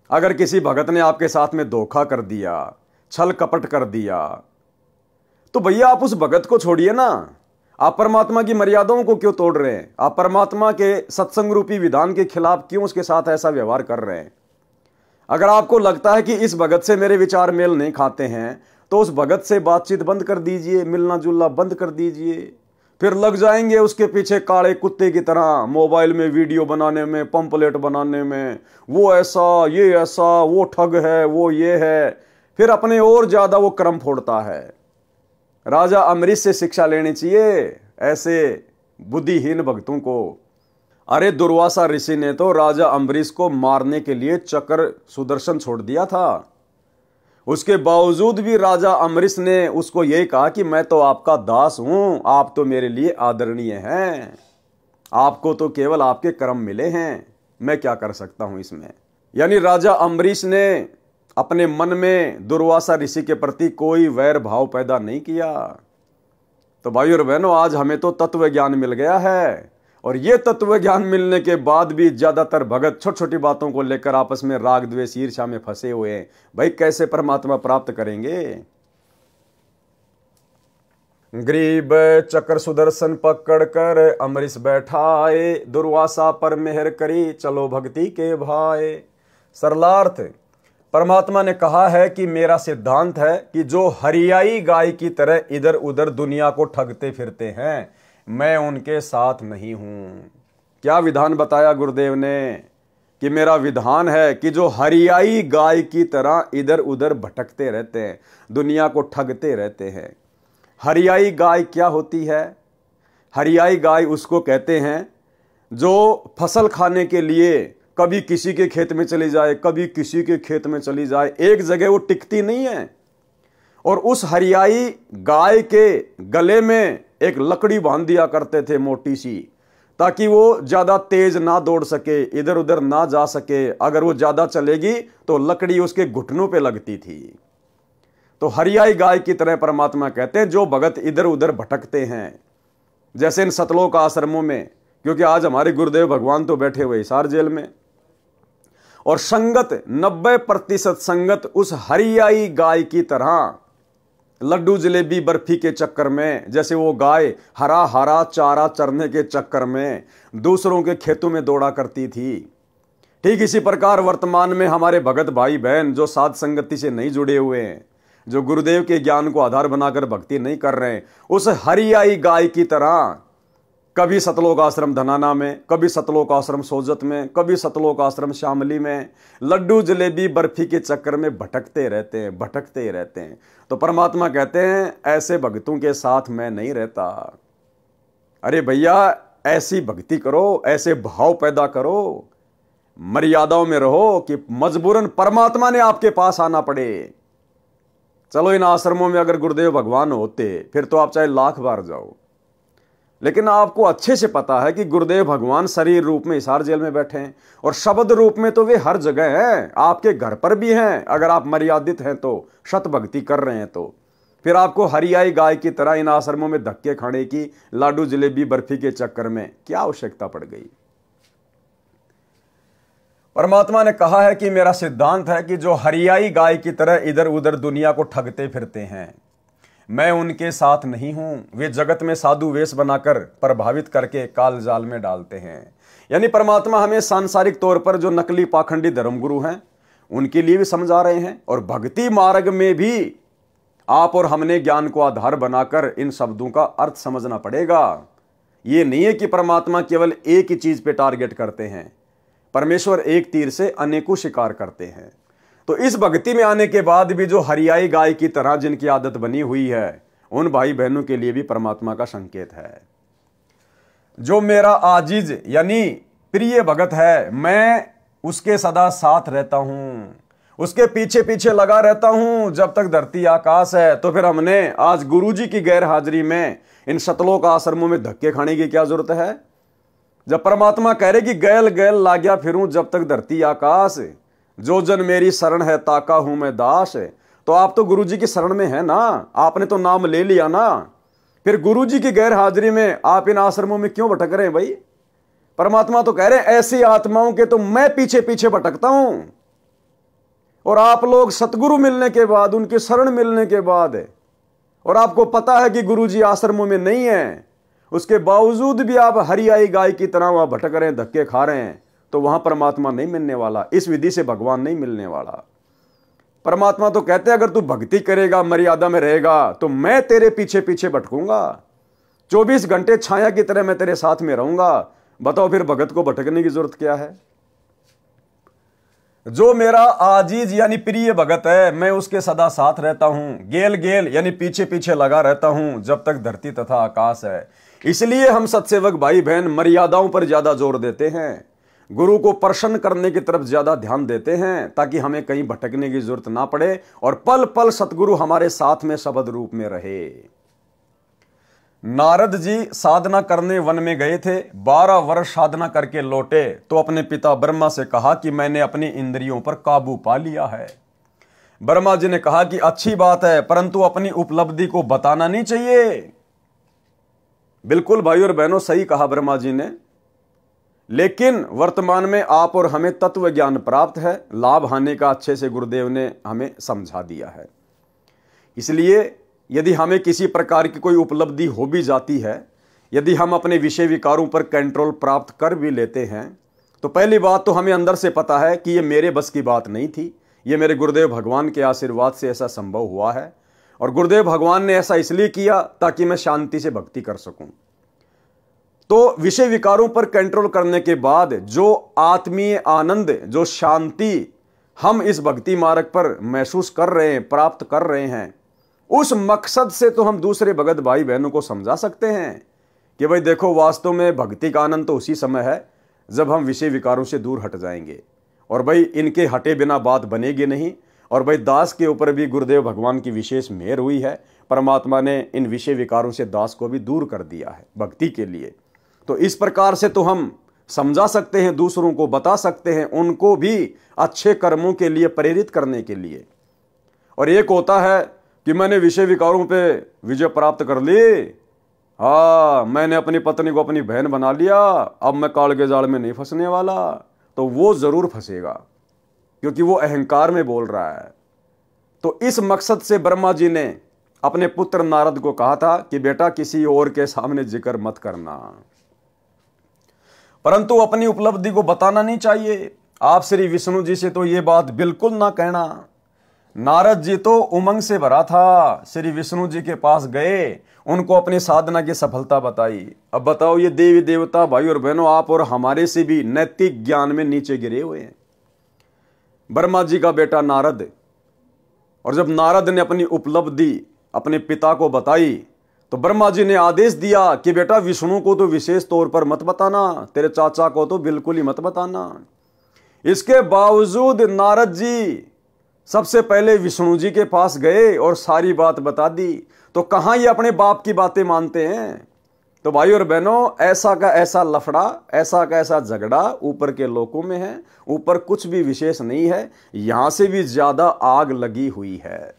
अगर किसी भगत ने आपके साथ में धोखा कर दिया, छल कपट कर दिया, तो भैया आप उस भगत को छोड़िए ना। आप परमात्मा की मर्यादाओं को क्यों तोड़ रहे हैं? आप परमात्मा के सत्संग रूपी विधान के खिलाफ क्यों उसके साथ ऐसा व्यवहार कर रहे हैं? अगर आपको लगता है कि इस भगत से मेरे विचार मेल नहीं खाते हैं, तो उस भगत से बातचीत बंद कर दीजिए, मिलना जुलना बंद कर दीजिए। फिर लग जाएंगे उसके पीछे काले कुत्ते की तरह मोबाइल में वीडियो बनाने में, पंपलेट बनाने में, वो ऐसा ये ऐसा, वो ठग है, वो ये है, फिर अपने और ज्यादा वो क्रम फोड़ता है। राजा अमरीश से शिक्षा लेनी चाहिए ऐसे बुद्धिहीन भक्तों को। अरे दुर्वासा ऋषि ने तो राजा अम्बरीश को मारने के लिए चक्र सुदर्शन छोड़ दिया था, उसके बावजूद भी राजा अम्बरीश ने उसको यही कहा कि मैं तो आपका दास हूं, आप तो मेरे लिए आदरणीय हैं, आपको तो केवल आपके कर्म मिले हैं, मैं क्या कर सकता हूं इसमें। यानी राजा अम्बरीश ने अपने मन में दुर्वासा ऋषि के प्रति कोई वैर भाव पैदा नहीं किया। तो भाइयों और बहनों, आज हमें तो तत्व ज्ञान मिल गया है, और ये तत्व ज्ञान मिलने के बाद भी ज्यादातर भगत छोटी छोटी बातों को लेकर आपस में राग द्वेष ईर्ष्या में फंसे हुए हैं। भाई कैसे परमात्मा प्राप्त करेंगे? गरीब चक्र सुदर्शन पकड़ कर अमरीश बैठाए, दुर्वासा पर मेहर करी चलो भक्ति के भाई। सरलार्थ, परमात्मा ने कहा है कि मेरा सिद्धांत है कि जो हरियाई गाय की तरह इधर उधर दुनिया को ठगते फिरते हैं, मैं उनके साथ नहीं हूं। क्या विधान बताया गुरुदेव ने? कि मेरा विधान है कि जो हरियाई गाय की तरह इधर उधर भटकते रहते हैं, दुनिया को ठगते रहते हैं। हरियाई गाय क्या होती है? हरियाई गाय उसको कहते हैं जो फसल खाने के लिए कभी किसी के खेत में चली जाए, कभी किसी के खेत में चली जाए, एक जगह वो टिकती नहीं है। और उस हरियाई गाय के गले में एक लकड़ी बांध दिया करते थे मोटी सी, ताकि वो ज्यादा तेज ना दौड़ सके, इधर उधर ना जा सके। अगर वो ज्यादा चलेगी तो लकड़ी उसके घुटनों पे लगती थी। तो हरियाई गाय की तरह परमात्मा कहते हैं जो भगत इधर उधर भटकते हैं, जैसे इन सतलोक आश्रमों में, क्योंकि आज हमारे गुरुदेव भगवान तो बैठे हुए हिसार जेल में, और संगत 90% संगत उस हरियाई गाय की तरह लड्डू जलेबी बर्फी के चक्कर में, जैसे वो गाय हरा हरा चारा चरने के चक्कर में दूसरों के खेतों में दौड़ा करती थी। ठीक इसी प्रकार वर्तमान में हमारे भगत भाई बहन जो साध संगति से नहीं जुड़े हुए हैं, जो गुरुदेव के ज्ञान को आधार बनाकर भक्ति नहीं कर रहे हैं, उस हरियाई गाय की तरह कभी सतलोक आश्रम धनाना में, कभी सतलोक आश्रम सोजत में, कभी सतलोक आश्रम शामली में लड्डू जलेबी बर्फी के चक्कर में भटकते रहते हैं, भटकते ही रहते हैं। तो परमात्मा कहते हैं ऐसे भक्तों के साथ मैं नहीं रहता। अरे भैया, ऐसी भक्ति करो, ऐसे भाव पैदा करो, मर्यादाओं में रहो कि मजबूरन परमात्मा ने आपके पास आना पड़े। चलो इन आश्रमों में अगर गुरुदेव भगवान होते फिर तो आप चाहे लाख बार जाओ, लेकिन आपको अच्छे से पता है कि गुरुदेव भगवान शरीर रूप में हिसार जेल में बैठे हैं और शब्द रूप में तो वे हर जगह हैं, आपके घर पर भी हैं। अगर आप मर्यादित हैं तो, शत भक्ति कर रहे हैं तो फिर आपको हरियाई गाय की तरह इन आश्रमों में धक्के खाने की, लाडू जलेबी बर्फी के चक्कर में क्या आवश्यकता पड़ गई। परमात्मा ने कहा है कि मेरा सिद्धांत है कि जो हरियाई गाय की तरह इधर उधर दुनिया को ठगते फिरते हैं, मैं उनके साथ नहीं हूं। वे जगत में साधु वेश बनाकर प्रभावित करके काल जाल में डालते हैं। यानी परमात्मा हमें सांसारिक तौर पर जो नकली पाखंडी धर्मगुरु हैं उनके लिए भी समझा रहे हैं, और भक्ति मार्ग में भी आप और हमने ज्ञान को आधार बनाकर इन शब्दों का अर्थ समझना पड़ेगा। ये नहीं है कि परमात्मा केवल एक ही चीज पे टारगेट करते हैं, परमेश्वर एक तीर से अनेकों शिकार करते हैं। तो इस भक्ति में आने के बाद भी जो हरियाई गाय की तरह जिनकी आदत बनी हुई है, उन भाई बहनों के लिए भी परमात्मा का संकेत है। जो मेरा आजीज यानी प्रिय भगत है, मैं उसके सदा साथ रहता हूं, उसके पीछे पीछे लगा रहता हूं जब तक धरती आकाश है। तो फिर हमने आज गुरुजी की गैर हाजिरी में इन सतलोक आश्रमों में धक्के खाने की क्या जरूरत है, जब परमात्मा कह रहे कि गैल गैल लाग्या फिरूं जब तक धरती आकाश, जो जन मेरी शरण है ताका हूं मैं दास। तो आप तो गुरुजी की शरण में है ना, आपने तो नाम ले लिया ना, फिर गुरुजी की गैर हाजिरी में आप इन आश्रमों में क्यों भटक रहे हैं भाई। परमात्मा तो कह रहे हैं ऐसी आत्माओं के तो मैं पीछे पीछे भटकता हूं, और आप लोग सतगुरु मिलने के बाद, उनकी शरण मिलने के बाद, और आपको पता है कि गुरुजी आश्रमों में नहीं है, उसके बावजूद भी आप हरियाई गाय की तरह वहां भटक रहे हैं, धक्के खा रहे हैं, तो वहां परमात्मा नहीं मिलने वाला। इस विधि से भगवान नहीं मिलने वाला। परमात्मा तो कहते हैं अगर तू भक्ति करेगा, मर्यादा में रहेगा, तो मैं तेरे पीछे पीछे भटकूंगा, 24 घंटे छाया की तरह मैं तेरे साथ में रहूंगा। बताओ फिर भगत को भटकने की जरूरत क्या है। जो मेरा आजीज यानी प्रिय भगत है, मैं उसके सदा साथ रहता हूं। गेल गेल यानी पीछे पीछे लगा रहता हूं जब तक धरती तथा आकाश है। इसलिए हम सत्सेवक भाई बहन मर्यादाओं पर ज्यादा जोर देते हैं, गुरु को प्रसन्न करने की तरफ ज्यादा ध्यान देते हैं, ताकि हमें कहीं भटकने की जरूरत ना पड़े और पल पल सतगुरु हमारे साथ में शब्द रूप में रहे। नारद जी साधना करने वन में गए थे, 12 वर्ष साधना करके लौटे तो अपने पिता ब्रह्मा से कहा कि मैंने अपनी इंद्रियों पर काबू पा लिया है। ब्रह्मा जी ने कहा कि अच्छी बात है, परंतु अपनी उपलब्धि को बताना नहीं चाहिए। बिल्कुल भाई और बहनों, सही कहा ब्रह्मा जी ने, लेकिन वर्तमान में आप और हमें तत्व ज्ञान प्राप्त है, लाभ हानि का अच्छे से गुरुदेव ने हमें समझा दिया है। इसलिए यदि हमें किसी प्रकार की कोई उपलब्धि हो भी जाती है, यदि हम अपने विषय विकारों पर कंट्रोल प्राप्त कर भी लेते हैं, तो पहली बात तो हमें अंदर से पता है कि ये मेरे बस की बात नहीं थी, ये मेरे गुरुदेव भगवान के आशीर्वाद से ऐसा संभव हुआ है, और गुरुदेव भगवान ने ऐसा इसलिए किया ताकि मैं शांति से भक्ति कर सकूं। तो विषय विकारों पर कंट्रोल करने के बाद जो आत्मीय आनंद, जो शांति हम इस भक्ति मार्ग पर महसूस कर रहे हैं, प्राप्त कर रहे हैं, उस मकसद से तो हम दूसरे भगत भाई बहनों को समझा सकते हैं कि भाई देखो, वास्तव में भक्ति का आनंद तो उसी समय है जब हम विषय विकारों से दूर हट जाएंगे, और भाई इनके हटे बिना बात बनेगी नहीं। और भाई दास के ऊपर भी गुरुदेव भगवान की विशेष मेहर हुई है, परमात्मा ने इन विषय विकारों से दास को भी दूर कर दिया है भक्ति के लिए। तो इस प्रकार से तो हम समझा सकते हैं, दूसरों को बता सकते हैं, उनको भी अच्छे कर्मों के लिए प्रेरित करने के लिए। और एक होता है कि मैंने विषय विकारों पे विजय प्राप्त कर ली, हाँ मैंने अपनी पत्नी को अपनी बहन बना लिया, अब मैं काल के जाल में नहीं फंसने वाला, तो वो जरूर फंसेगा, क्योंकि वो अहंकार में बोल रहा है। तो इस मकसद से ब्रह्मा जी ने अपने पुत्र नारद को कहा था कि बेटा किसी और के सामने जिक्र मत करना, परंतु अपनी उपलब्धि को बताना नहीं चाहिए। आप श्री विष्णु जी से तो ये बात बिल्कुल ना कहना। नारद जी तो उमंग से भरा था, श्री विष्णु जी के पास गए, उनको अपनी साधना की सफलता बताई। अब बताओ, ये देवी देवता भाई और बहनों, आप और हमारे से भी नैतिक ज्ञान में नीचे गिरे हुए हैं। ब्रह्मा जी का बेटा नारद, और जब नारद ने अपनी उपलब्धि अपने पिता को बताई तो ब्रह्मा जी ने आदेश दिया कि बेटा विष्णु को तो विशेष तौर पर मत बताना, तेरे चाचा को तो बिल्कुल ही मत बताना। इसके बावजूद नारद जी सबसे पहले विष्णु जी के पास गए और सारी बात बता दी। तो कहां ये अपने बाप की बातें मानते हैं? तो भाई और बहनों, ऐसा का ऐसा लफड़ा, ऐसा का ऐसा झगड़ा ऊपर के लोकों में है। ऊपर कुछ भी विशेष नहीं है, यहां से भी ज्यादा आग लगी हुई है।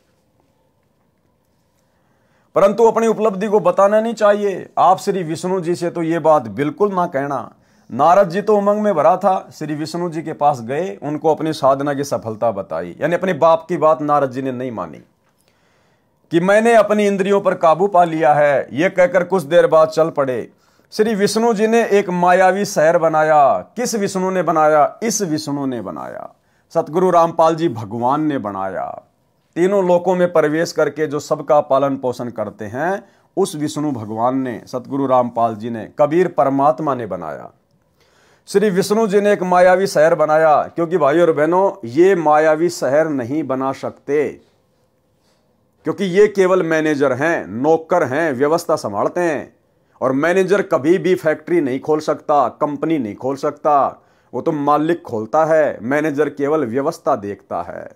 परंतु अपनी उपलब्धि को बताना नहीं चाहिए। आप श्री विष्णु जी से तो ये बात बिल्कुल ना कहना। नारद जी तो उमंग में भरा था, श्री विष्णु जी के पास गए, उनको अपनी साधना की सफलता बताई। यानी अपने बाप की बात नारद जी ने नहीं मानी कि मैंने अपनी इंद्रियों पर काबू पा लिया है। यह कहकर कुछ देर बाद चल पड़े। श्री विष्णु जी ने एक मायावी शहर बनाया। किस विष्णु ने बनाया? इस विष्णु ने बनाया, सतगुरु रामपाल जी भगवान ने बनाया। तीनों लोकों में प्रवेश करके जो सबका पालन पोषण करते हैं, उस विष्णु भगवान ने, सतगुरु रामपाल जी ने, कबीर परमात्मा ने बनाया। श्री विष्णु जी ने एक मायावी शहर बनाया, क्योंकि भाई और बहनों, ये मायावी शहर नहीं बना सकते, क्योंकि ये केवल मैनेजर हैं, नौकर हैं, व्यवस्था संभालते हैं। और मैनेजर कभी भी फैक्ट्री नहीं खोल सकता, कंपनी नहीं खोल सकता, वो तो मालिक खोलता है, मैनेजर केवल व्यवस्था देखता है।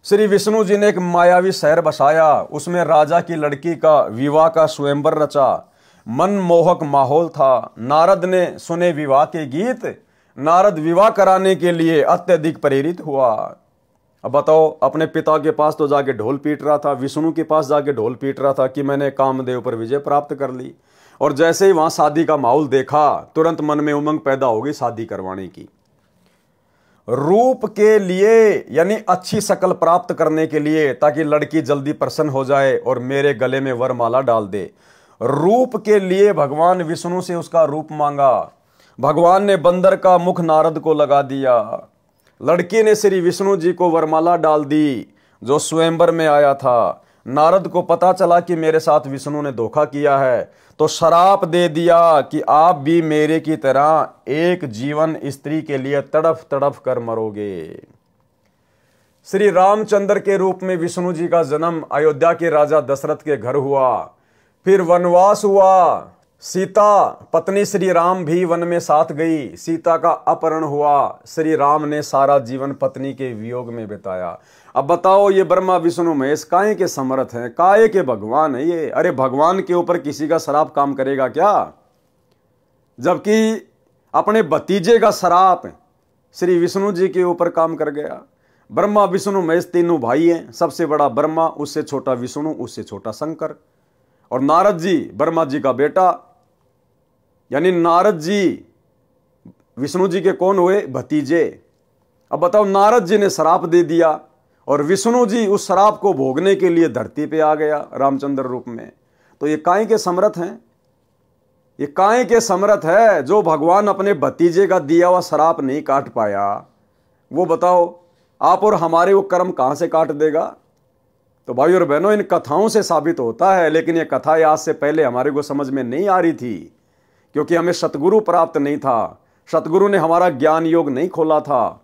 श्री विष्णु जी ने एक मायावी शहर बसाया, उसमें राजा की लड़की का विवाह का स्वयंवर रचा। मनमोहक माहौल था। नारद ने सुने विवाह के गीत। नारद विवाह कराने के लिए अत्यधिक प्रेरित हुआ। अब बताओ, अपने पिता के पास तो जाके ढोल पीट रहा था, विष्णु के पास जाके ढोल पीट रहा था कि मैंने कामदेव पर विजय प्राप्त कर ली। और जैसे ही वहां शादी का माहौल देखा, तुरंत मन में उमंग पैदा हो गई शादी करवाने की। रूप के लिए, यानी अच्छी शक्ल प्राप्त करने के लिए, ताकि लड़की जल्दी प्रसन्न हो जाए और मेरे गले में वरमाला डाल दे। रूप के लिए भगवान विष्णु से उसका रूप मांगा। भगवान ने बंदर का मुख नारद को लगा दिया। लड़की ने श्री विष्णु जी को वरमाला डाल दी, जो स्वयंवर में आया था। नारद को पता चला कि मेरे साथ विष्णु ने धोखा किया है, तो श्राप दे दिया कि आप भी मेरे की तरह एक जीवन स्त्री के लिए तड़फ तड़फ कर मरोगे। श्री रामचंद्र के रूप में विष्णु जी का जन्म अयोध्या के राजा दशरथ के घर हुआ। फिर वनवास हुआ। सीता पत्नी श्री राम भी वन में साथ गई। सीता का अपहरण हुआ। श्री राम ने सारा जीवन पत्नी के वियोग में बिताया। अब बताओ, ये ब्रह्मा विष्णु महेश काहे के समर्थ हैं, काहे के भगवान है ये? अरे भगवान के ऊपर किसी का श्राप काम करेगा क्या? जबकि अपने भतीजे का श्राप श्री विष्णु जी के ऊपर काम कर गया। ब्रह्मा विष्णु महेश तीनों भाई हैं। सबसे बड़ा ब्रह्मा, उससे छोटा विष्णु, उससे छोटा शंकर। और नारद जी ब्रह्मा जी का बेटा, यानी नारद जी विष्णु जी के कौन हुए? भतीजे। अब बताओ, नारद जी ने श्राप दे दिया और विष्णु जी उस श्राप को भोगने के लिए धरती पे आ गया रामचंद्र रूप में। तो ये काहे के समर्थ हैं? ये काहे के समर्थ है? जो भगवान अपने भतीजे का दिया हुआ श्राप नहीं काट पाया, वो बताओ आप और हमारे वो कर्म कहां से काट देगा? तो भाई और बहनों, इन कथाओं से साबित होता है, लेकिन ये कथा आज से पहले हमारे को समझ में नहीं आ रही थी, क्योंकि हमें सतगुरु प्राप्त नहीं था। सतगुरु ने हमारा ज्ञान योग नहीं खोला था।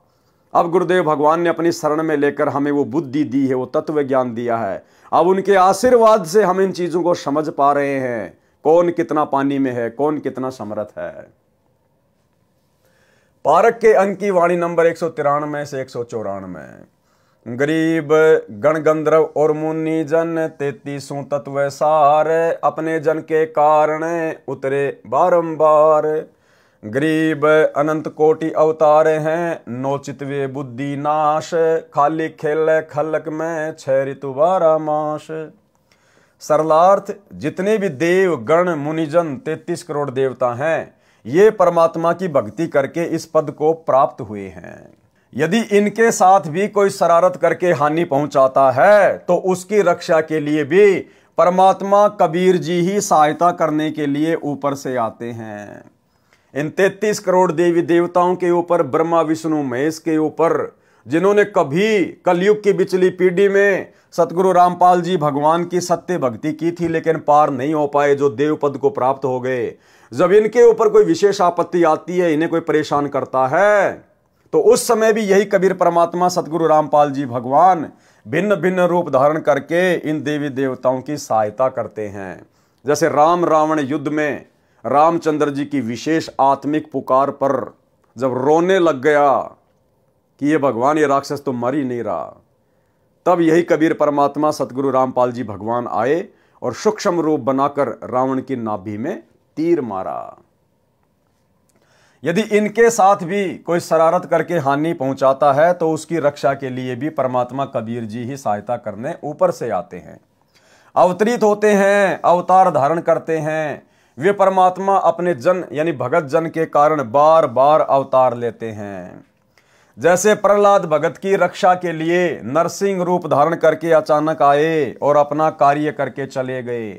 अब गुरुदेव भगवान ने अपनी शरण में लेकर हमें वो बुद्धि दी है, वो तत्व ज्ञान दिया है। अब उनके आशीर्वाद से हम इन चीजों को समझ पा रहे हैं, कौन कितना पानी में है, कौन कितना समर्थ है। पारक के अंक की वाणी नंबर 193 से 194। गरीब गण गंधर्व और मुनि जन 33 तत्व सार, अपने जन के कारण उतरे बारंबार। गरीब अनंत कोटि अवतार हैं, नोचित वे बुद्धि नाश, खाली खेल खलक में 6 ऋतु 12 मास। सरलार्थ, जितने भी देव गण मुनिजन 33 करोड़ देवता हैं, ये परमात्मा की भक्ति करके इस पद को प्राप्त हुए हैं। यदि इनके साथ भी कोई शरारत करके हानि पहुंचाता है, तो उसकी रक्षा के लिए भी परमात्मा कबीर जी ही सहायता करने के लिए ऊपर से आते हैं। इन 33 करोड़ देवी देवताओं के ऊपर, ब्रह्मा विष्णु महेश के ऊपर जिन्होंने कभी कलयुग की बिचली पीढ़ी में सतगुरु रामपाल जी भगवान की सत्य भक्ति की थी लेकिन पार नहीं हो पाए, जो देव पद को प्राप्त हो गए, जब इनके ऊपर कोई विशेष आपत्ति आती है, इन्हें कोई परेशान करता है, तो उस समय भी यही कबीर परमात्मा सतगुरु रामपाल जी भगवान भिन्न भिन्न रूप धारण करके इन देवी देवताओं की सहायता करते हैं। जैसे राम रावण युद्ध में रामचंद्र जी की विशेष आत्मिक पुकार पर जब रोने लग गया कि ये भगवान, ये राक्षस तो मर ही नहीं रहा, तब यही कबीर परमात्मा सतगुरु रामपाल जी भगवान आए और सूक्ष्म रूप बनाकर रावण की नाभि में तीर मारा। यदि इनके साथ भी कोई शरारत करके हानि पहुंचाता है तो उसकी रक्षा के लिए भी परमात्मा कबीर जी ही सहायता करने ऊपर से आते हैं, अवतरित होते हैं, अवतार धारण करते हैं। वे परमात्मा अपने जन यानी भगत जन के कारण बार बार अवतार लेते हैं। जैसे प्रहलाद भगत की रक्षा के लिए नरसिंह रूप धारण करके अचानक आए और अपना कार्य करके चले गए,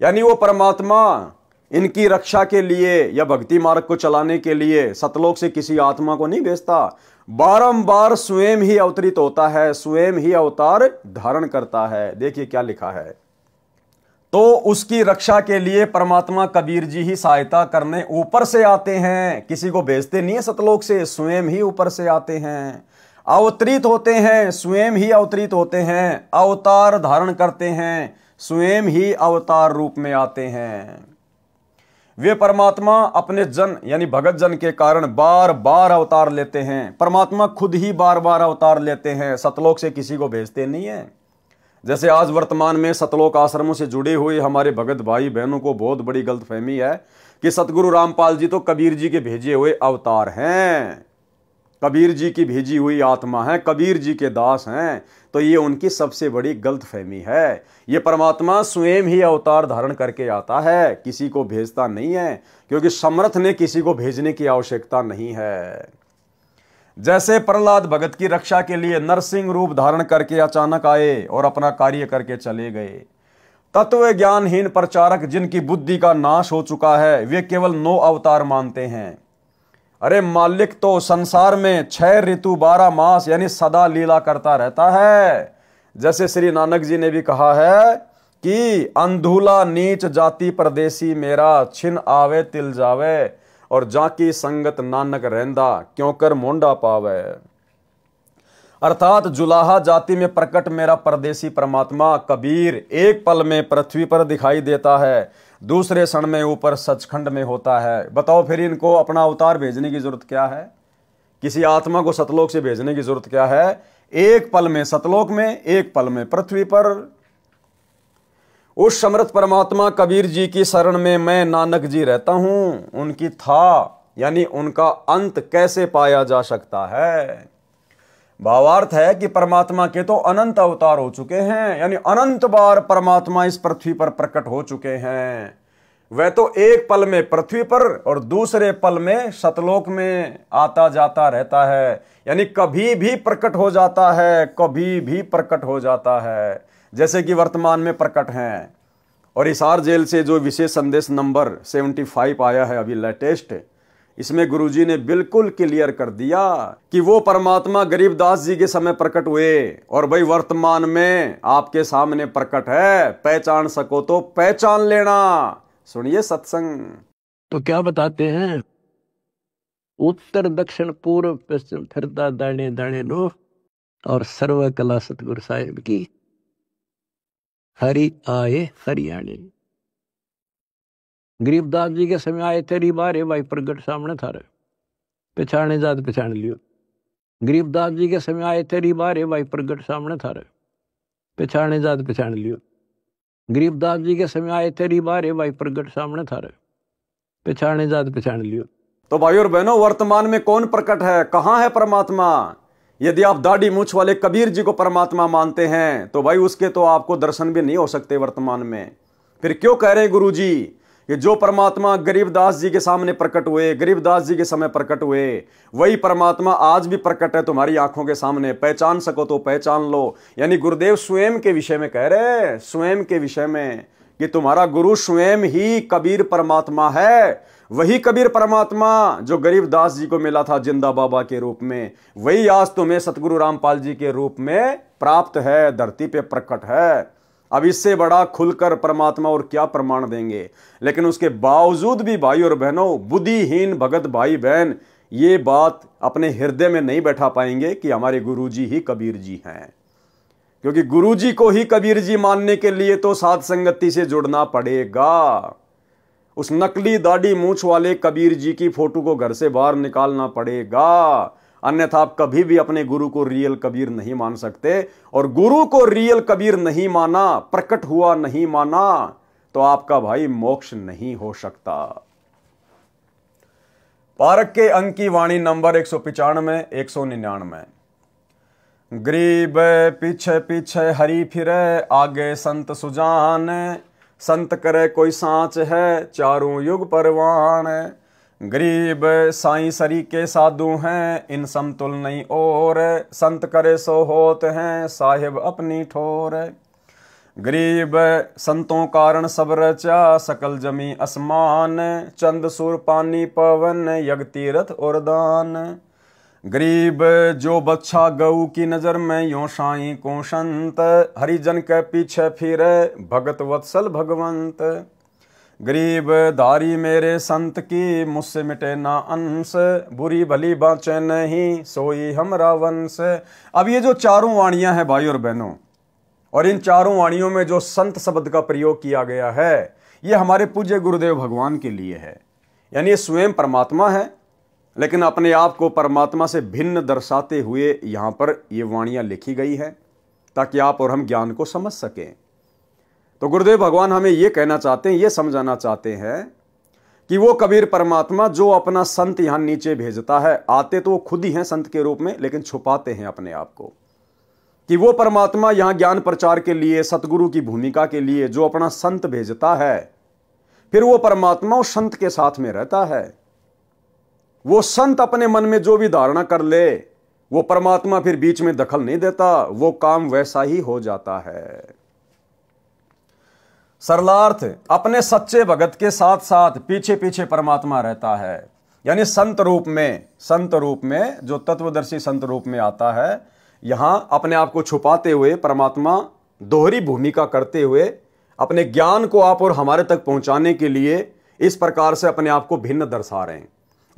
यानी वो परमात्मा इनकी रक्षा के लिए या भक्ति मार्ग को चलाने के लिए सतलोक से किसी आत्मा को नहीं भेजता, बारंबार स्वयं ही अवतरित होता है, स्वयं ही अवतार धारण करता है। देखिए क्या लिखा है, तो उसकी रक्षा के लिए परमात्मा कबीर जी ही सहायता करने ऊपर से आते हैं, किसी को भेजते नहीं है सतलोक से, स्वयं ही ऊपर से आते हैं, अवतरित होते हैं, स्वयं ही अवतरित होते हैं, अवतार धारण करते हैं, स्वयं ही अवतार रूप में आते हैं। वे परमात्मा अपने जन यानी भगत जन के कारण बार बार अवतार लेते हैं। परमात्मा खुद ही बार बार अवतार लेते हैं, सतलोक से किसी को भेजते नहीं है। जैसे आज वर्तमान में सतलोक आश्रमों से जुड़े हुए हमारे भगत भाई बहनों को बहुत बड़ी गलतफहमी है कि सतगुरु रामपाल जी तो कबीर जी के भेजे हुए अवतार हैं, कबीर जी की भेजी हुई आत्मा है, कबीर जी के दास हैं। तो ये उनकी सबसे बड़ी गलतफहमी है। ये परमात्मा स्वयं ही अवतार धारण करके आता है, किसी को भेजता नहीं है, क्योंकि समर्थ ने किसी को भेजने की आवश्यकता नहीं है। जैसे प्रहलाद भगत की रक्षा के लिए नरसिंह रूप धारण करके अचानक आए और अपना कार्य करके चले गए। तत्व ज्ञानहीन प्रचारक जिनकी बुद्धि का नाश हो चुका है, वे केवल 9 अवतार मानते हैं। अरे मालिक तो संसार में 6 ऋतु 12 मास यानी सदा लीला करता रहता है। जैसे श्री नानक जी ने भी कहा है कि अंधुला नीच जाति परदेसी मेरा, छिन आवे तिल जावे और जाकी संगत नानक रहंदा क्यों कर मोंडा पावे। अर्थात जुलाहा जाति में प्रकट मेरा परदेसी परमात्मा कबीर एक पल में पृथ्वी पर दिखाई देता है, दूसरे क्षण में ऊपर सचखंड में होता है। बताओ फिर इनको अपना अवतार भेजने की जरूरत क्या है? किसी आत्मा को सतलोक से भेजने की जरूरत क्या है? एक पल में सतलोक में, एक पल में पृथ्वी पर। उस समर्थ परमात्मा कबीर जी की शरण में मैं नानक जी रहता हूं। उनकी था यानी उनका अंत कैसे पाया जा सकता है? भावार्थ है कि परमात्मा के तो अनंत अवतार हो चुके हैं, यानी अनंत बार परमात्मा इस पृथ्वी पर प्रकट हो चुके हैं। वह तो एक पल में पृथ्वी पर और दूसरे पल में सतलोक में आता जाता रहता है, यानी कभी भी प्रकट हो जाता है, कभी भी प्रकट हो जाता है, जैसे कि वर्तमान में प्रकट हैं। और हिसार जेल से जो विशेष संदेश नंबर 75 आया है अभी लेटेस्ट, इसमें गुरुजी ने बिल्कुल क्लियर कर दिया कि वो परमात्मा गरीबदास जी के समय प्रकट हुए और भाई वर्तमान में आपके सामने प्रकट है। पहचान सको तो पहचान लेना। सुनिए सत्संग। तो क्या बताते हैं, उत्तर दक्षिण पूर्व पश्चिम फिरता दाने दाने लो, और सर्व कला सतगुरु साहिब की हरि आए हरियाणे। गरीबदास जी के समय आए तेरी बारे भाई प्रगट सामने थारे, पहचाने जात पहचान लियो। गरीबदास जी के समय आए तेरी बारे भाई प्रगट सामने थारे, पहचाने जात पहचान लियो। गरीबदास जी के समय आए तेरी बारे भाई प्रगट सामने थारे, पहचाने जात पहचान लियो। तो भाई और बहनों, वर्तमान में कौन प्रकट है? कहां है परमात्मा? यदि आप दाढ़ी मूछ वाले कबीर जी को परमात्मा मानते हैं तो भाई उसके तो आपको दर्शन भी नहीं हो सकते वर्तमान में। फिर क्यों कह रहे हैं गुरु जी कि जो परमात्मा गरीबदास जी के सामने प्रकट हुए, गरीबदास जी के समय प्रकट हुए, वही परमात्मा आज भी प्रकट है तुम्हारी आंखों के सामने। पहचान सको तो पहचान लो। यानी गुरुदेव स्वयं के विषय में कह रहे हैं, स्वयं के विषय में, कि तुम्हारा गुरु स्वयं ही कबीर परमात्मा है। वही कबीर परमात्मा जो गरीबदास जी को मिला था जिंदा बाबा के रूप में, वही आज तुम्हें सतगुरु रामपाल जी के रूप में प्राप्त है, धरती पे प्रकट है। अब इससे बड़ा खुलकर परमात्मा और क्या प्रमाण देंगे। लेकिन उसके बावजूद भी भाई और बहनों, बुद्धिहीन भगत भाई बहन ये बात अपने हृदय में नहीं बैठा पाएंगे कि हमारे गुरुजी ही कबीर जी हैं। क्योंकि गुरुजी को ही कबीर जी मानने के लिए तो साध संगति से जुड़ना पड़ेगा। उस नकली दाढ़ी मूंछ वाले कबीर जी की फोटो को घर से बाहर निकालना पड़ेगा, अन्यथा आप कभी भी अपने गुरु को रियल कबीर नहीं मान सकते। और गुरु को रियल कबीर नहीं माना, प्रकट हुआ नहीं माना, तो आपका भाई मोक्ष नहीं हो सकता। पारक के अंक की वाणी नंबर 195 199। गरीब पीछे पीछे हरि फिरे, आगे संत सुजान, संत करे कोई सांच है, चारों युग परवान। गरीब साईं सरी के साधु हैं, इन समतुल नहीं और, संत करे सो होत हैं, साहिब अपनी ठोर। गरीब संतों कारण सब रचा, सकल जमी आसमान, चंद सुर पानी पवन, यज्ञ तीरथ और दान। गरीब जो बच्छा गऊ की नजर में, यो साईं को संत, हरिजन के पीछे फिरे, भगत वत्सल भगवंत। गरीब धारी मेरे संत की, मुझसे मिटे ना अंश, बुरी भली बाँचे नहीं, सोई हमरा वंश। अब ये जो चारों वाणियां हैं भाई और बहनों, और इन चारों वाणियों में जो संत शब्द का प्रयोग किया गया है, ये हमारे पूज्य गुरुदेव भगवान के लिए है। यानी ये स्वयं परमात्मा है, लेकिन अपने आप को परमात्मा से भिन्न दर्शाते हुए यहां पर ये वाणियां लिखी गई है, ताकि आप और हम ज्ञान को समझ सकें। तो गुरुदेव भगवान हमें ये कहना चाहते हैं, ये समझाना चाहते हैं कि वो कबीर परमात्मा जो अपना संत यहां नीचे भेजता है, आते तो वो खुद ही हैं संत के रूप में, लेकिन छुपाते हैं अपने आप को, कि वो परमात्मा यहां ज्ञान प्रचार के लिए, सतगुरु की भूमिका के लिए जो अपना संत भेजता है, फिर वो परमात्मा उस संत के साथ में रहता है। वो संत अपने मन में जो भी धारणा कर ले, वो परमात्मा फिर बीच में दखल नहीं देता, वो काम वैसा ही हो जाता है। सरलार्थ, अपने सच्चे भगत के साथ साथ पीछे पीछे परमात्मा रहता है। यानी संत रूप में जो तत्वदर्शी संत रूप में आता है, यहां अपने आप को छुपाते हुए परमात्मा दोहरी भूमिका करते हुए अपने ज्ञान को आप और हमारे तक पहुंचाने के लिए इस प्रकार से अपने आप को भिन्न दर्शा रहे हैं।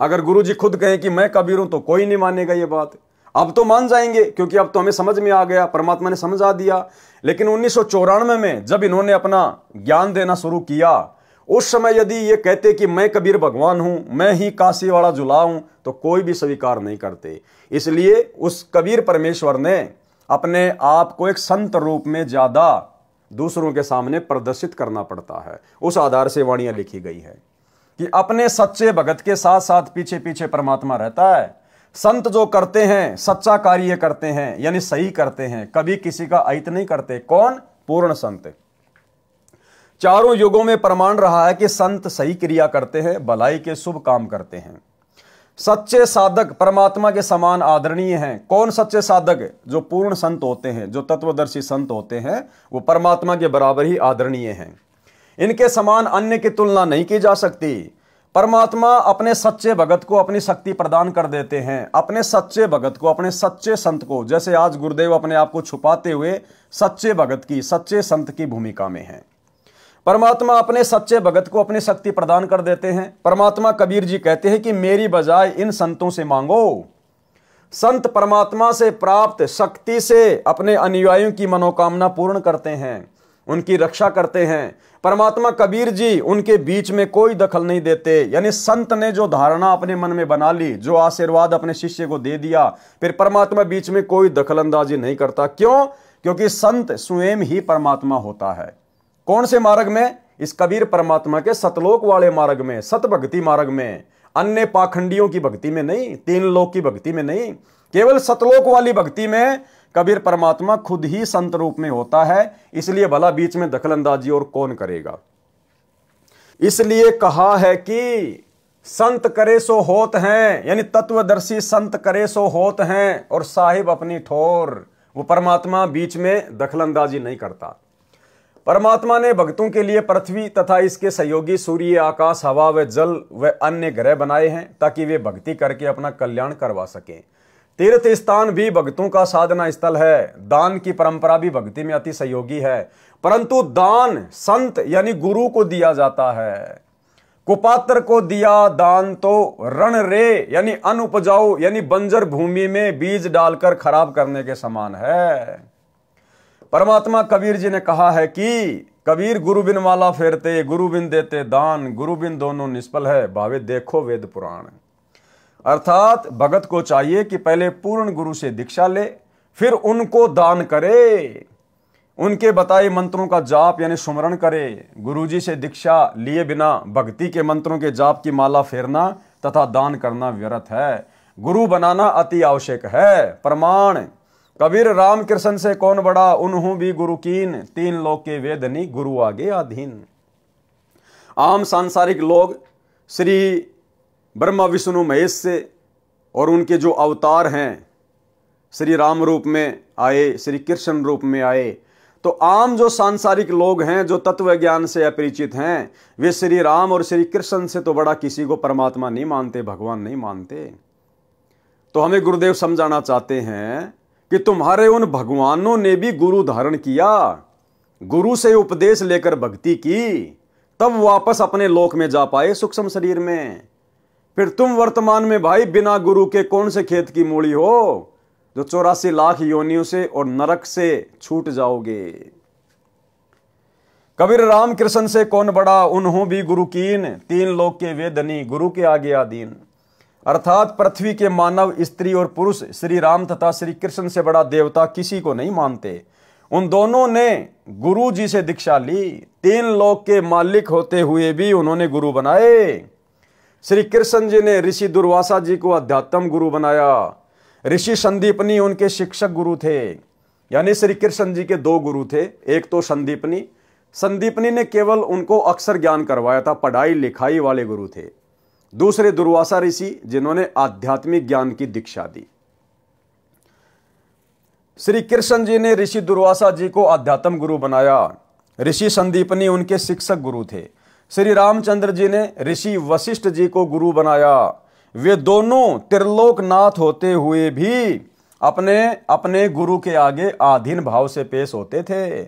अगर गुरु जी खुद कहें कि मैं कबीर हूं, तो कोई नहीं मानेगा ये बात। अब तो मान जाएंगे, क्योंकि अब तो हमें समझ में आ गया, परमात्मा ने समझा दिया। लेकिन 1994 में जब इन्होंने अपना ज्ञान देना शुरू किया, उस समय यदि ये कहते कि मैं कबीर भगवान हूं, मैं ही काशी वाला जुला हूं, तो कोई भी स्वीकार नहीं करते। इसलिए उस कबीर परमेश्वर ने अपने आप को एक संत रूप में ज्यादा दूसरों के सामने प्रदर्शित करना पड़ता है। उस आधार से वाणियां लिखी गई है कि अपने सच्चे भगत के साथ साथ पीछे पीछे परमात्मा रहता है। संत जो करते हैं, सच्चा कार्य करते हैं, यानी सही करते हैं, कभी किसी का अहित नहीं करते। कौन? पूर्ण संत। चारों युगों में प्रमाण रहा है कि संत सही क्रिया करते हैं, भलाई के शुभ काम करते हैं। सच्चे साधक परमात्मा के समान आदरणीय हैं। कौन सच्चे साधक? जो पूर्ण संत होते हैं, जो तत्वदर्शी संत होते हैं, वो परमात्मा के बराबर ही आदरणीय हैं। इनके समान अन्य की तुलना नहीं की जा सकती। परमात्मा अपने सच्चे भगत को अपनी शक्ति प्रदान कर देते हैं, अपने सच्चे भगत को, अपने सच्चे संत को। जैसे आज गुरुदेव अपने आप को छुपाते हुए सच्चे भगत की, सच्चे संत की भूमिका में हैं। परमात्मा अपने सच्चे भगत को अपनी शक्ति प्रदान कर देते हैं। परमात्मा कबीर जी कहते हैं कि मेरी बजाय इन संतों से मांगो। संत परमात्मा से प्राप्त शक्ति से अपने अनुयायियों की मनोकामना पूर्ण करते हैं, उनकी रक्षा करते हैं। परमात्मा कबीर जी उनके बीच में कोई दखल नहीं देते। यानी संत ने जो धारणा अपने मन में बना ली, जो आशीर्वाद अपने शिष्य को दे दिया, फिर परमात्मा बीच में कोई दखलंदाजी नहीं करता। क्यों? क्योंकि संत स्वयं ही परमात्मा होता है। कौन से मार्ग में? इस कबीर परमात्मा के सतलोक वाले मार्ग में, सत भक्ति मार्ग में, अन्य पाखंडियों की भक्ति में नहीं, तीन लोक की भक्ति में नहीं, केवल सतलोक वाली भक्ति में कबीर परमात्मा खुद ही संत रूप में होता है। इसलिए भला बीच में दखलंदाजी और कौन करेगा। इसलिए कहा है कि संत करे सो होत हैं, यानी तत्वदर्शी संत करे सो होत हैं, और साहिब अपनी ठोर। वो परमात्मा बीच में दखलंदाजी नहीं करता। परमात्मा ने भक्तों के लिए पृथ्वी तथा इसके सहयोगी सूर्य, आकाश, हवा व जल व अन्य ग्रह बनाए हैं ताकि वे भक्ति करके अपना कल्याण करवा सकें। तीर्थ स्थान भी भक्तों का साधना स्थल है। दान की परंपरा भी भक्ति में अति सहयोगी है, परंतु दान संत यानी गुरु को दिया जाता है। कुपात्र को दिया दान तो रण रे यानी अनुपजाऊ यानी बंजर भूमि में बीज डालकर खराब करने के समान है। परमात्मा कबीर जी ने कहा है कि कबीर गुरु बिन माला फेरते, गुरु बिन देते दान, गुरु बिन दोनों निष्फल है, भावे देखो वेद पुराण। अर्थात भगत को चाहिए कि पहले पूर्ण गुरु से दीक्षा ले, फिर उनको दान करे, उनके बताए मंत्रों का जाप यानी सुमरण करे। गुरुजी से दीक्षा लिए बिना भक्ति के मंत्रों के जाप की माला फेरना तथा दान करना व्यर्थ है। गुरु बनाना अति आवश्यक है। प्रमाण कबीर राम कृष्ण से कौन बड़ा, उन्हों भी गुरु कीन, तीन लोक के वेदनी गुरु आगे अधीन। आम सांसारिक लोग श्री ब्रह्मा विष्णु महेश से और उनके जो अवतार हैं, श्री राम रूप में आए, श्री कृष्ण रूप में आए, तो आम जो सांसारिक लोग हैं जो तत्व ज्ञान से अपरिचित हैं, वे श्री राम और श्री कृष्ण से तो बड़ा किसी को परमात्मा नहीं मानते, भगवान नहीं मानते। तो हमें गुरुदेव समझाना चाहते हैं कि तुम्हारे उन भगवानों ने भी गुरु धारण किया, गुरु से उपदेश लेकर भक्ति की, तब वापस अपने लोक में जा पाए सूक्ष्म शरीर में। फिर तुम वर्तमान में भाई बिना गुरु के कौन से खेत की मूली हो जो 84 लाख योनियों से और नरक से छूट जाओगे। कबीर राम कृष्ण से कौन बड़ा, उन्हों भी गुरु कीन, तीन लोक के वेदनी गुरु के आगे आधीन। अर्थात पृथ्वी के मानव, स्त्री और पुरुष श्री राम तथा श्री कृष्ण से बड़ा देवता किसी को नहीं मानते। उन दोनों ने गुरु जी से दीक्षा ली, तीन लोक के मालिक होते हुए भी उन्होंने गुरु बनाए। श्री कृष्ण जी ने ऋषि दुर्वासा जी को अध्यात्म गुरु बनाया। ऋषि संदीपनी उनके शिक्षक गुरु थे, यानी श्री कृष्ण जी के दो गुरु थे। एक तो संदीपनी ने केवल उनको अक्षर ज्ञान करवाया था, पढ़ाई लिखाई वाले गुरु थे। दूसरे दुर्वासा ऋषि जिन्होंने आध्यात्मिक ज्ञान की दीक्षा दी। श्री कृष्ण जी ने ऋषि दुर्वासा जी को आध्यात्म गुरु बनाया, ऋषि संदीपनी उनके शिक्षक गुरु थे। श्री रामचंद्र जी ने ऋषि वशिष्ठ जी को गुरु बनाया। वे दोनों त्रिलोकनाथ होते हुए भी अपने अपने गुरु के आगे आधीन भाव से पेश होते थे।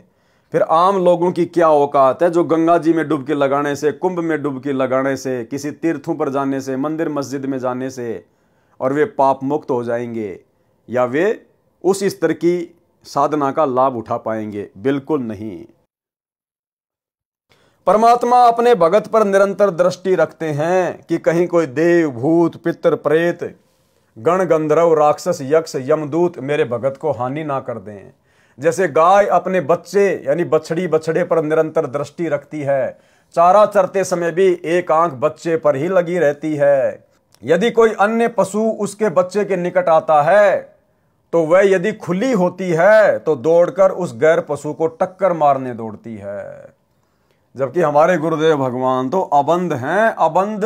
फिर आम लोगों की क्या औकात है जो गंगा जी में डुबकी लगाने से, कुंभ में डुबकी लगाने से, किसी तीर्थों पर जाने से, मंदिर मस्जिद में जाने से और वे पाप मुक्त हो जाएंगे या वे उस स्तर की साधना का लाभ उठा पाएंगे? बिल्कुल नहीं। परमात्मा अपने भगत पर निरंतर दृष्टि रखते हैं कि कहीं कोई देव, भूत, पितर, प्रेत, गण, गंधर्व, राक्षस, यक्ष, यमदूत मेरे भगत को हानि ना कर दें। जैसे गाय अपने बच्चे यानी बछड़ी बछड़े पर निरंतर दृष्टि रखती है, चारा चरते समय भी एक आंख बच्चे पर ही लगी रहती है। यदि कोई अन्य पशु उसके बच्चे के निकट आता है तो वह यदि खुली होती है तो दौड़कर उस गैर पशु को टक्कर मारने दौड़ती है। जबकि हमारे गुरुदेव भगवान तो अबंध हैं, अबंध।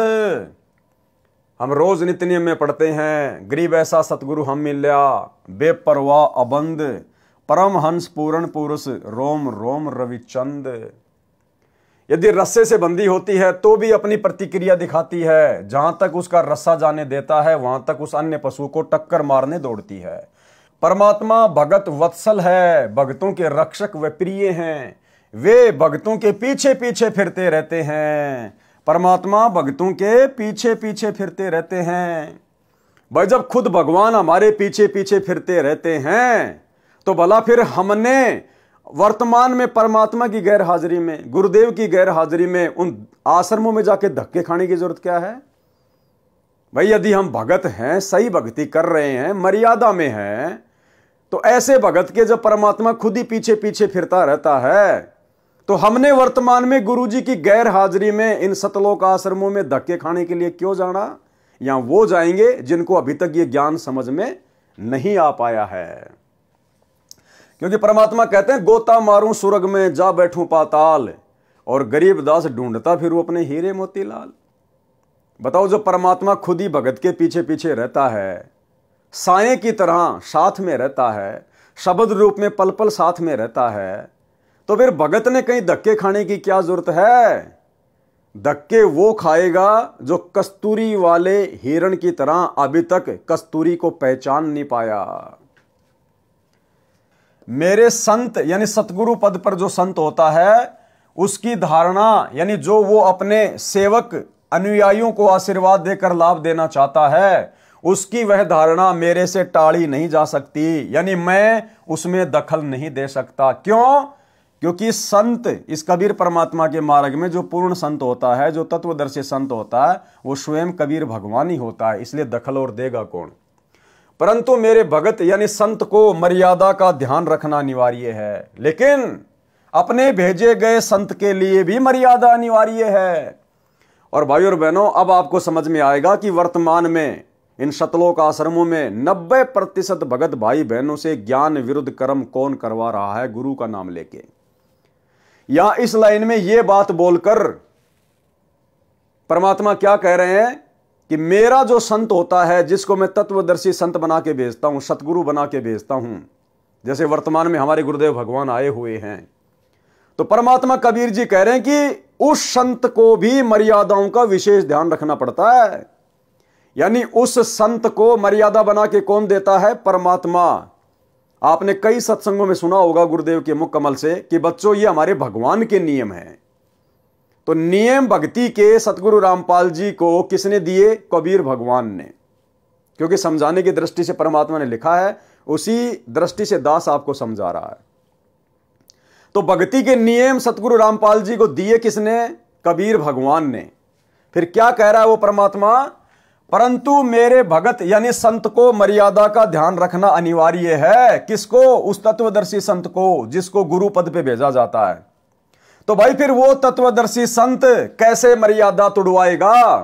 हम रोज नित्य नियम में पढ़ते हैं, गरीब ऐसा सतगुरु हम मिल्या, बेपरवाह अबंध, परमहंस पूर्ण पुरुष, रोम रोम रविचंद। यदि रस्से से बंधी होती है तो भी अपनी प्रतिक्रिया दिखाती है, जहां तक उसका रस्सा जाने देता है वहां तक उस अन्य पशु को टक्कर मारने दौड़ती है। परमात्मा भगत वत्सल है, भक्तों के रक्षक व प्रिय हैं। वे भक्तों के पीछे पीछे फिरते रहते हैं। परमात्मा भक्तों के पीछे पीछे फिरते रहते हैं। भाई जब खुद भगवान हमारे पीछे पीछे फिरते रहते हैं तो भला फिर हमने वर्तमान में परमात्मा की गैर हाजिरी में, गुरुदेव की गैर हाजिरी में उन आश्रमों में जाके धक्के खाने की जरूरत क्या है? भाई यदि हम भगत हैं, सही भक्ति कर रहे हैं, मर्यादा में हैं, तो ऐसे भगत के जब परमात्मा खुद ही पीछे पीछे फिरता रहता है तो हमने वर्तमान में गुरुजी की गैर हाजिरी में इन सतलोक आश्रमों में धक्के खाने के लिए क्यों जाना? या वो जाएंगे जिनको अभी तक ये ज्ञान समझ में नहीं आ पाया है। क्योंकि परमात्मा कहते हैं गोता मारूं सुरग में जा बैठूं पाताल, और गरीब दास ढूंढता फिरूं अपने हीरे मोतीलाल। बताओ, जो परमात्मा खुद ही भगत के पीछे पीछे रहता है, साए की तरह साथ में रहता है, शब्द रूप में पल पल साथ में रहता है, तो फिर भगत ने कहीं धक्के खाने की क्या जरूरत है? धक्के वो खाएगा जो कस्तूरी वाले हिरण की तरह अभी तक कस्तूरी को पहचान नहीं पाया। मेरे संत यानी सतगुरु पद पर जो संत होता है उसकी धारणा यानी जो वो अपने सेवक अनुयायियों को आशीर्वाद देकर लाभ देना चाहता है, उसकी वह धारणा मेरे से टाली नहीं जा सकती, यानी मैं उसमें दखल नहीं दे सकता। क्यों? क्योंकि संत, इस कबीर परमात्मा के मार्ग में जो पूर्ण संत होता है, जो तत्वदर्शी संत होता है, वो स्वयं कबीर भगवान ही होता है, इसलिए दखल और देगा कौन? परंतु मेरे भगत यानी संत को मर्यादा का ध्यान रखना अनिवार्य है, लेकिन अपने भेजे गए संत के लिए भी मर्यादा अनिवार्य है। और भाइयों और बहनों, अब आपको समझ में आएगा कि वर्तमान में इन शतलोक आश्रमों में 90% भगत भाई बहनों से ज्ञान विरुद्ध कर्म कौन करवा रहा है, गुरु का नाम लेके, या इस लाइन में यह बात बोलकर परमात्मा क्या कह रहे हैं कि मेरा जो संत होता है, जिसको मैं तत्वदर्शी संत बना के भेजता हूं, सतगुरु बना के भेजता हूं, जैसे वर्तमान में हमारे गुरुदेव भगवान आए हुए हैं, तो परमात्मा कबीर जी कह रहे हैं कि उस संत को भी मर्यादाओं का विशेष ध्यान रखना पड़ता है। यानी उस संत को मर्यादा बना के कौन देता है? परमात्मा। आपने कई सत्संगों में सुना होगा गुरुदेव के मुख कमल से कि बच्चों ये हमारे भगवान के नियम हैं। तो नियम भक्ति के सतगुरु रामपाल जी को किसने दिए? कबीर भगवान ने। क्योंकि समझाने की दृष्टि से परमात्मा ने लिखा है, उसी दृष्टि से दास आपको समझा रहा है। तो भक्ति के नियम सतगुरु रामपाल जी को दिए किसने? कबीर भगवान ने। फिर क्या कह रहा है वो परमात्मा? परंतु मेरे भगत यानी संत को मर्यादा का ध्यान रखना अनिवार्य है। किसको? उस तत्वदर्शी संत को, जिसको गुरु पद पे भेजा जाता है। तो भाई फिर वो तत्वदर्शी संत कैसे मर्यादा तुड़वाएगा?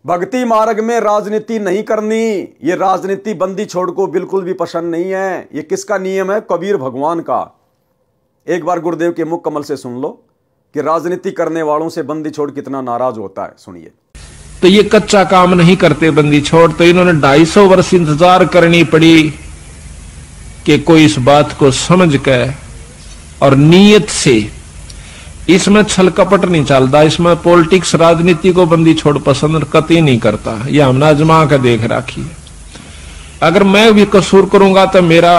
भक्ति मार्ग में राजनीति नहीं करनी, ये राजनीति बंदी छोड़ को बिल्कुल भी पसंद नहीं है। ये किसका नियम है? कबीर भगवान का। एक बार गुरुदेव के मुख कमल से सुन लो कि राजनीति करने वालों से बंदी छोड़ कितना नाराज होता है। सुनिए। तो ये कच्चा काम नहीं करते बंदी छोड़, तो इन्होंने 250 वर्ष इंतजार करनी पड़ी कि कोई इस बात को समझ के और नीयत से, इसमें छल कपट नहीं चलता, इसमें पॉलिटिक्स राजनीति को बंदी छोड़ पसंद कतई नहीं करता। यह हमने आजमा के देख रखी है। अगर मैं भी कसूर करूंगा तो मेरा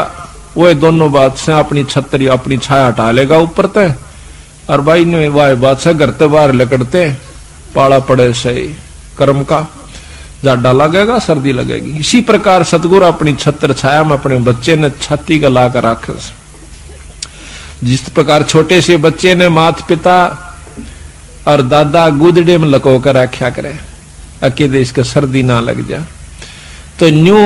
वो दोनों बात से अपनी छतरी अपनी छाया हटा लेगा ऊपर तय, और भाई ने वह बात से घर ते बाहर लकड़ते पाला पड़े से कर्म का जाडा लगेगा, सर्दी लगेगी। इसी प्रकार सतगुरु अपनी छत्र छाया में अपने बच्चे ने छाती का ला कर रखे। जिस प्रकार छोटे से बच्चे ने माता पिता और दादा गुदड़े में लको कर रखा करे अकेले इसके सर्दी ना लग जाए, तो न्यू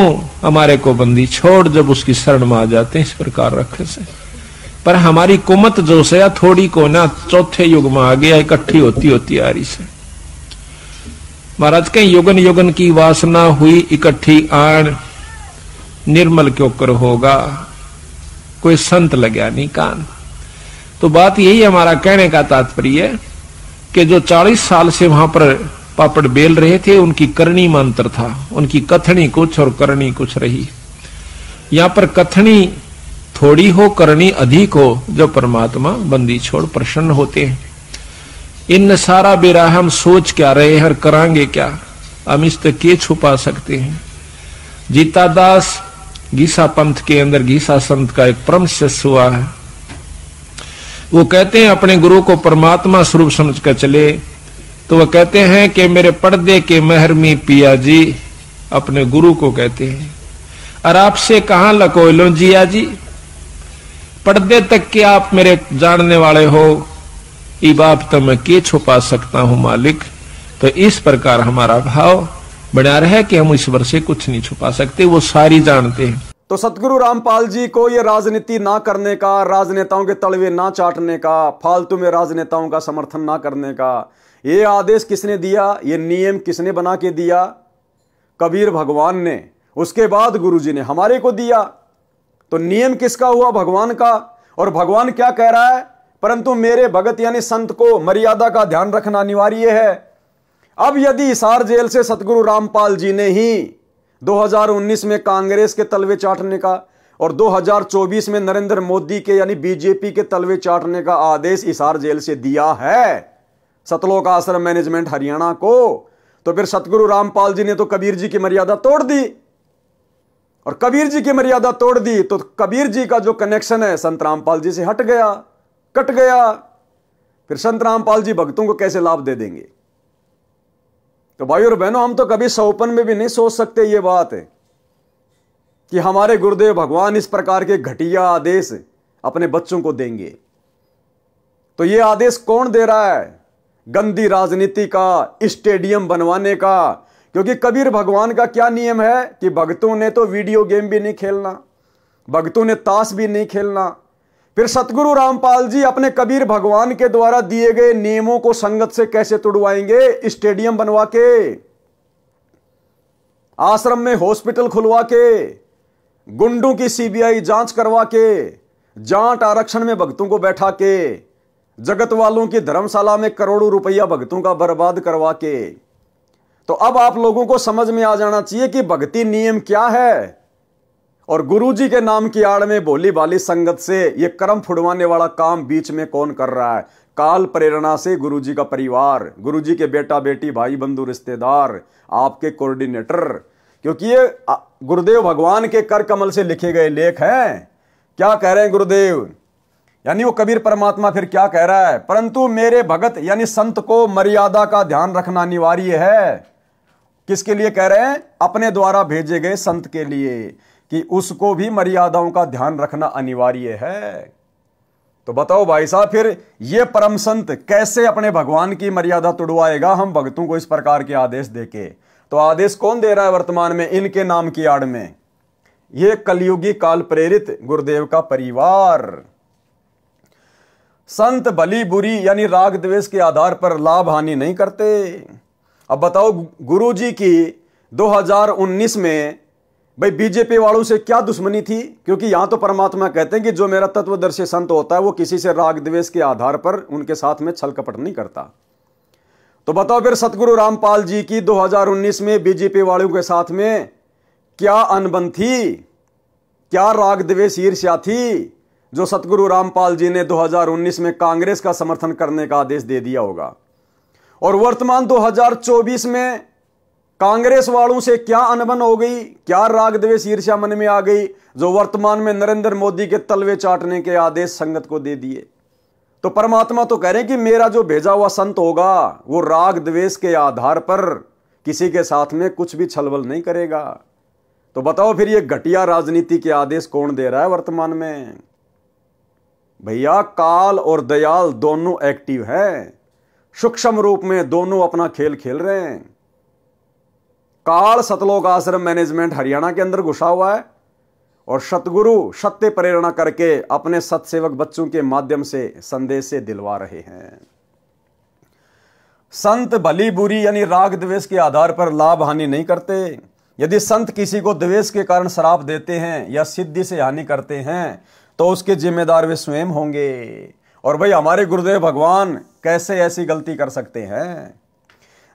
हमारे को बंदी छोड़ जब उसकी शरण में आ जाते हैं इस प्रकार रखे से। पर हमारी कुमत जो से थोड़ी को ना चौथे युग में आ गया, इकट्ठी होती होती आ रही से। महाराज के युगन युगन की वासना हुई इकट्ठी आन, निर्मल क्यों कर होगा, कोई संत लग्या नहीं कान। तो बात यही हमारा कहने का तात्पर्य है कि जो 40 साल से वहां पर पापड़ बेल रहे थे, उनकी करनी में अंतर था। उनकी कथनी कुछ और करनी कुछ रही। यहां पर कथनी थोड़ी हो, करनी अधिक हो, जो परमात्मा बंदी छोड़ प्रसन्न होते हैं। इन सारा बेरा हम सोच क्या रहे हैं और करांगे क्या, हम इस तक के छुपा सकते हैं। जीता दास गीसा पंथ के अंदर गीसा संत का एक परम शिष्य हुआ है। वो कहते हैं अपने गुरु को परमात्मा स्वरूप समझ कर चले, तो वह कहते हैं कि मेरे पर्दे के महरमी पिया जी, अपने गुरु को कहते हैं, और आपसे कहां लको लो जिया जी, पर्दे तक के आप मेरे जानने वाले हो, ई बाप तो मैं के छुपा सकता हूं मालिक। तो इस प्रकार हमारा भाव बना रहे कि हम ईश्वर से कुछ नहीं छुपा सकते, वो सारी जानते हैं। तो सतगुरु रामपाल जी को ये राजनीति ना करने का, राजनेताओं के तलवे ना चाटने का, फालतू में राजनेताओं का समर्थन ना करने का, ये आदेश किसने दिया? ये नियम किसने बना के दिया? कबीर भगवान ने। उसके बाद गुरुजी ने हमारे को दिया। तो नियम किसका हुआ? भगवान का। और भगवान क्या कह रहा है? परंतु मेरे भगत यानी संत को मर्यादा का ध्यान रखना अनिवार्य है। अब यदि हिसार जेल से सतगुरु रामपाल जी ने ही 2019 में कांग्रेस के तलवे चाटने का और 2024 में नरेंद्र मोदी के यानी बीजेपी के तलवे चाटने का आदेश हिसार जेल से दिया है सतलोक आश्रम मैनेजमेंट हरियाणा को, तो फिर सतगुरु रामपाल जी ने तो कबीर जी की मर्यादा तोड़ दी, और कबीर जी की मर्यादा तोड़ दी तो कबीर जी का जो कनेक्शन है संत रामपाल जी से हट गया, कट गया। फिर संत रामपाल जी भक्तों को कैसे लाभ दे देंगे? तो भाई और बहनों, हम तो कभी सौपन में भी नहीं सोच सकते ये बात है कि हमारे गुरुदेव भगवान इस प्रकार के घटिया आदेश अपने बच्चों को देंगे। तो ये आदेश कौन दे रहा है? गंदी राजनीति का, स्टेडियम बनवाने का। क्योंकि कबीर भगवान का क्या नियम है कि भक्तों ने तो वीडियो गेम भी नहीं खेलना, भक्तों ने ताश भी नहीं खेलना। फिर सतगुरु रामपाल जी अपने कबीर भगवान के द्वारा दिए गए नियमों को संगत से कैसे तोड़वाएंगे? स्टेडियम बनवा के, आश्रम में हॉस्पिटल खुलवा के, गुंडों की सीबीआई जांच करवा के, जाट आरक्षण में भक्तों को बैठा के, जगत वालों की धर्मशाला में करोड़ों रुपया भक्तों का बर्बाद करवा के। तो अब आप लोगों को समझ में आ जाना चाहिए कि भक्ति नियम क्या है, और गुरुजी के नाम की आड़ में भोली भाली संगत से ये कर्म फुड़वाने वाला काम बीच में कौन कर रहा है? काल प्रेरणा से गुरुजी का परिवार, गुरुजी के बेटा बेटी, भाई बंधु रिश्तेदार, आपके कोऑर्डिनेटर। क्योंकि ये गुरुदेव भगवान के कर कमल से लिखे गए लेख हैं। क्या कह रहे हैं गुरुदेव? यानी वो कबीर परमात्मा फिर क्या कह रहा है? परंतु मेरे भगत यानी संत को मर्यादा का ध्यान रखना अनिवार्य है। किसके लिए कह रहे हैं? अपने द्वारा भेजे गए संत के लिए, कि उसको भी मर्यादाओं का ध्यान रखना अनिवार्य है। तो बताओ भाई साहब, फिर ये परम संत कैसे अपने भगवान की मर्यादा तोड़वाएगा हम भक्तों को इस प्रकार के आदेश देके? तो आदेश कौन दे रहा है वर्तमान में इनके नाम की आड़ में? ये कलयुगी काल प्रेरित गुरुदेव का परिवार। संत भली बुरी यानी राग द्वेष के आधार पर लाभ हानि नहीं करते। अब बताओ गुरुजी की 2019 में भाई बीजेपी वालों से क्या दुश्मनी थी? क्योंकि यहां तो परमात्मा कहते हैं कि जो मेरा तत्वदर्शी संत होता है वो किसी से राग द्वेष के आधार पर उनके साथ में छल कपट नहीं करता। तो बताओ फिर सतगुरु रामपाल जी की 2019 में बीजेपी वालों के साथ में क्या अनबन थी? क्या राग द्वेष ईर्ष्या थी जो सतगुरु रामपाल जी ने 2019 में कांग्रेस का समर्थन करने का आदेश दे दिया होगा? और वर्तमान 2024 में कांग्रेस वालों से क्या अनबन हो गई? क्या राग द्वेष ईर्ष्या मन में आ गई जो वर्तमान में नरेंद्र मोदी के तलवे चाटने के आदेश संगत को दे दिए? तो परमात्मा तो कह रहे हैं कि मेरा जो भेजा हुआ संत होगा वो राग द्वेष के आधार पर किसी के साथ में कुछ भी छलबल नहीं करेगा। तो बताओ फिर ये घटिया राजनीति के आदेश कौन दे रहा है वर्तमान में? भैया काल और दयाल दोनों एक्टिव हैं, सूक्ष्म रूप में दोनों अपना खेल खेल रहे हैं। काल सतलोक आश्रम मैनेजमेंट हरियाणा के अंदर घुसा हुआ है और सतगुरु सत्य प्रेरणा करके अपने सतसेवक बच्चों के माध्यम से संदेश से दिलवा रहे हैं। संत भली बुरी यानी राग द्वेष के आधार पर लाभ हानि नहीं करते। यदि संत किसी को द्वेष के कारण श्राप देते हैं या सिद्धि से हानि करते हैं तो उसके जिम्मेदार वे स्वयं होंगे। और भाई हमारे गुरुदेव भगवान कैसे ऐसी गलती कर सकते हैं?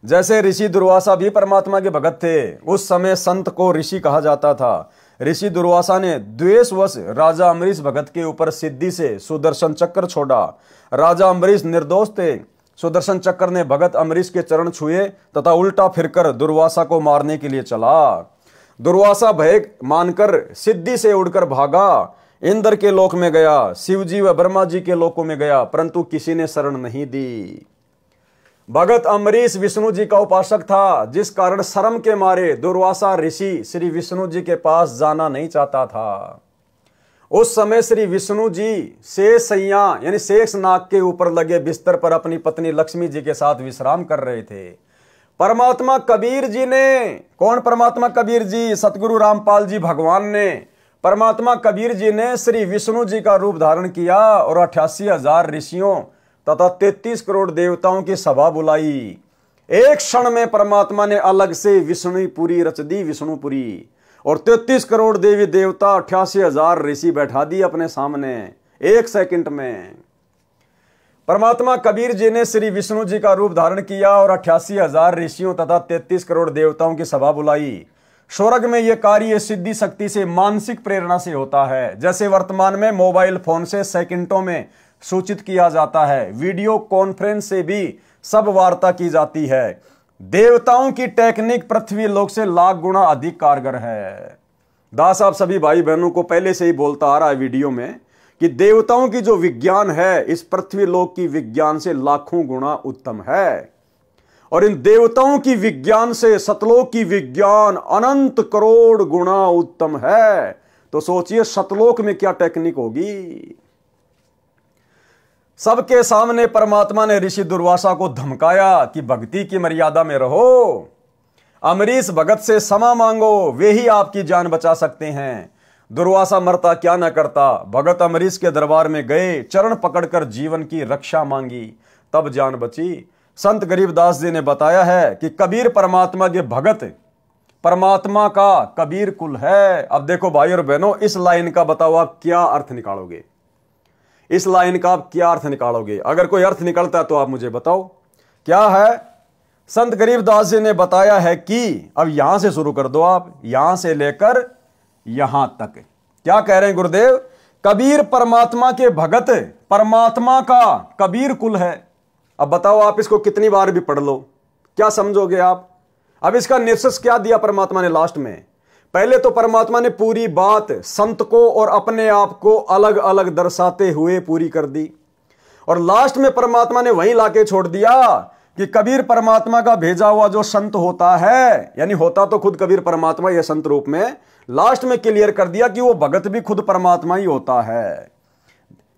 जैसे ऋषि दुर्वासा भी परमात्मा के भगत थे, उस समय संत को ऋषि कहा जाता था। ऋषि दुर्वासा ने द्वेषवश राजा अम्बरीश भगत के ऊपर सिद्धि से सुदर्शन चक्र छोड़ा। राजा अम्बरीश निर्दोष थे। सुदर्शन चक्र ने भगत अम्बरीश के चरण छुए तथा उल्टा फिरकर दुर्वासा को मारने के लिए चला। दुर्वासा भय मानकर सिद्धि से उड़कर भागा, इंद्र के लोक में गया, शिवजी व ब्रह्मा जी के लोकों में गया, परंतु किसी ने शरण नहीं दी। भगत अम्बरीश विष्णु जी का उपासक था, जिस कारण शर्म के मारे दुर्वासा ऋषि श्री विष्णु जी के पास जाना नहीं चाहता था। उस समय श्री विष्णु जी शेष सैया यानी शेष नाग के ऊपर लगे बिस्तर पर अपनी पत्नी लक्ष्मी जी के साथ विश्राम कर रहे थे। परमात्मा कबीर जी ने, कौन परमात्मा कबीर जी? सतगुरु रामपाल जी भगवान ने, परमात्मा कबीर जी ने श्री विष्णु जी का रूप धारण किया और 88,000 ऋषियों तथा 33 करोड़ देवताओं की सभा बुलाई। एक क्षण में परमात्मा ने अलग से विष्णुपुरी रच दी, विष्णुपुरी, और 33 करोड़ देवी देवता 88,000 ऋषि बैठा दिए अपने सामने एक सेकंड में। परमात्मा कबीर जी ने श्री विष्णु जी का रूप धारण किया और 88,000 ऋषियों तथा 33 करोड़ देवताओं की सभा बुलाई। स्वर्ग में यह कार्य सिद्धि शक्ति से, मानसिक प्रेरणा से होता है। जैसे वर्तमान में मोबाइल फोन से सेकंडों में सूचित किया जाता है, वीडियो कॉन्फ्रेंस से भी सब वार्ता की जाती है। देवताओं की टेक्निक पृथ्वी लोक से लाख गुना अधिक कारगर है। दास साहब सभी भाई बहनों को पहले से ही बोलता आ रहा है वीडियो में कि देवताओं की जो विज्ञान है इस पृथ्वी लोक की विज्ञान से लाखों गुना उत्तम है, और इन देवताओं की विज्ञान से सतलोक की विज्ञान अनंत करोड़ गुना उत्तम है। तो सोचिए सतलोक में क्या टेक्निक होगी। सबके सामने परमात्मा ने ऋषि दुर्वासा को धमकाया कि भक्ति की मर्यादा में रहो, अमरीश भगत से क्षमा मांगो, वे ही आपकी जान बचा सकते हैं। दुर्वासा मरता क्या न करता, भगत अमरीश के दरबार में गए, चरण पकड़कर जीवन की रक्षा मांगी, तब जान बची। संत गरीबदास जी ने बताया है कि कबीर परमात्मा के भगत परमात्मा का कबीर कुल है। अब देखो भाई और बहनों, इस लाइन का बताओ आप क्या अर्थ निकालोगे, इस लाइन का आप क्या अर्थ निकालोगे? अगर कोई अर्थ निकलता है तो आप मुझे बताओ क्या है। संत गरीबदास जी ने बताया है कि, अब यहां से शुरू कर दो आप, यहां से लेकर यहां तक क्या कह रहे हैं गुरुदेव? कबीर परमात्मा के भगत परमात्मा का कबीर कुल है। अब बताओ आप इसको कितनी बार भी पढ़ लो, क्या समझोगे आप? अब इसका निष्कर्ष क्या दिया परमात्मा ने लास्ट में? पहले तो परमात्मा ने पूरी बात संत को और अपने आप को अलग अलग दर्शाते हुए पूरी कर दी, और लास्ट में परमात्मा ने वहीं लाके छोड़ दिया कि कबीर परमात्मा का भेजा हुआ जो संत होता है, यानी होता तो खुद कबीर परमात्मा ये संत रूप में, लास्ट में क्लियर कर दिया कि वो भगत भी खुद परमात्मा ही होता है।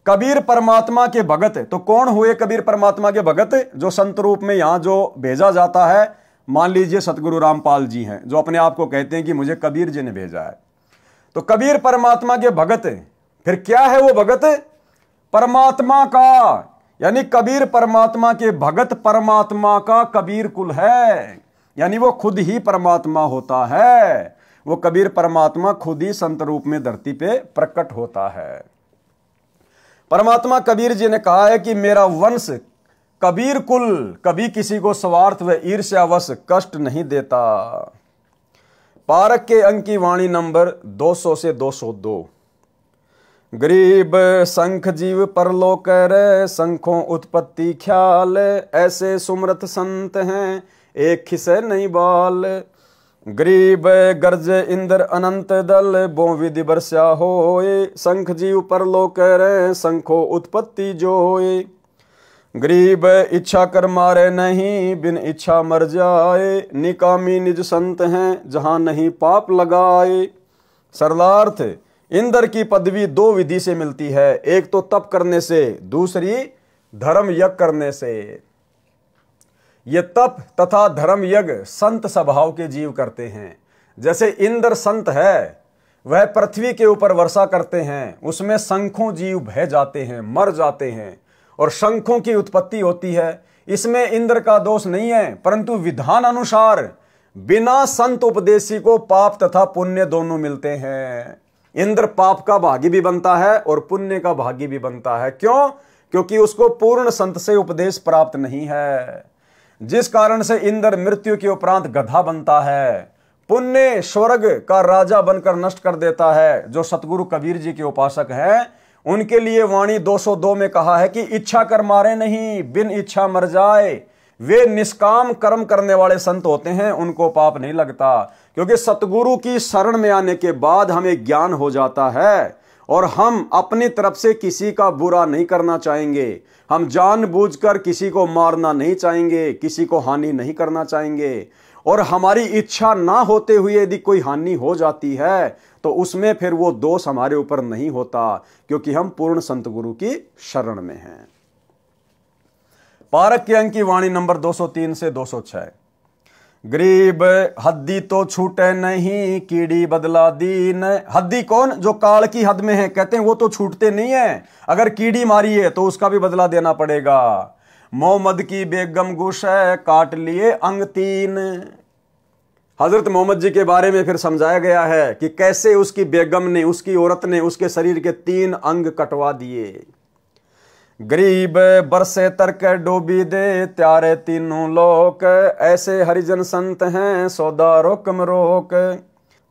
कबीर परमात्मा के भगत तो कौन हुए? कबीर परमात्मा के भगत जो संत रूप में यहां जो भेजा जाता है, मान लीजिए सतगुरु रामपाल जी हैं जो अपने आप को कहते हैं कि मुझे कबीर जी ने भेजा है, तो कबीर परमात्मा के भगत फिर क्या है? वो भगत परमात्मा का, यानी कबीर परमात्मा के भगत परमात्मा का कबीर कुल है, यानी वो खुद ही परमात्मा होता है। वो कबीर परमात्मा खुद ही संत रूप में धरती पे प्रकट होता है। परमात्मा कबीर जी ने कहा है कि मेरा वंश कबीर कुल कभी किसी को स्वार्थ व ईर्ष्यावश कष्ट नहीं देता। पारक के अंक की वाणी नंबर 200 से 202। गरीब संख जीव परलोक रे, संखों उत्पत्ति ख्याल, ऐसे सुमरत संत हैं एक खिसे नहीं बाल। गरीब गर्ज इंद्र अनंत दल, बो विधि बरस्या होए, संख जीव परलोक रे, संखों उत्पत्ति जोए। गरीब इच्छा कर मारे नहीं, बिन इच्छा मर जाए, निकामी निज संत हैं जहां नहीं पाप लगाए। सरलार्थ इंद्र की पदवी दो विधि से मिलती है, एक तो तप करने से, दूसरी धर्म यज्ञ करने से। ये तप तथा धर्म यज्ञ संत स्वभाव के जीव करते हैं। जैसे इंद्र संत है, वह पृथ्वी के ऊपर वर्षा करते हैं, उसमें शंखों जीव बह जाते हैं, मर जाते हैं और शंखों की उत्पत्ति होती है। इसमें इंद्र का दोष नहीं है, परंतु विधान अनुसार बिना संत उपदेशी को पाप तथा पुण्य दोनों मिलते हैं। इंद्र पाप का भागी भी बनता है और पुण्य का भागी भी बनता है। क्यों? क्योंकि उसको पूर्ण संत से उपदेश प्राप्त नहीं है, जिस कारण से इंद्र मृत्यु के उपरांत गधा बनता है। पुण्य स्वर्ग का राजा बनकर नष्ट कर देता है। जो सतगुरु कबीर जी के उपासक हैं, उनके लिए वाणी 202 में कहा है कि इच्छा कर मारे नहीं, बिन इच्छा मर जाए। वे निष्काम कर्म करने वाले संत होते हैं, उनको पाप नहीं लगता, क्योंकि सतगुरु की शरण में आने के बाद हमें ज्ञान हो जाता है और हम अपनी तरफ से किसी का बुरा नहीं करना चाहेंगे। हम जानबूझकर किसी को मारना नहीं चाहेंगे, किसी को हानि नहीं करना चाहेंगे, और हमारी इच्छा ना होते हुए यदि कोई हानि हो जाती है तो उसमें फिर वो दोष हमारे ऊपर नहीं होता, क्योंकि हम पूर्ण संत गुरु की शरण में हैं। पारक के अंक की वाणी नंबर 203 से 206। गरीब हद्दी तो छूटे नहीं, कीड़ी बदला दीन। हद्दी कौन? जो काल की हद में है, कहते हैं वो तो छूटते नहीं है, अगर कीड़ी मारी है तो उसका भी बदला देना पड़ेगा। मोहम्मद की बेगम गुश है, काट लिए अंग तीन। हजरत मोहम्मद जी के बारे में फिर समझाया गया है कि कैसे उसकी बेगम ने, उसकी औरत ने उसके शरीर के 3 अंग कटवा दिए। गरीब बरसे तरक डोबी दे, त्यारे तीनों लोक, ऐसे हरिजन संत हैं सौदा रोकम रोक।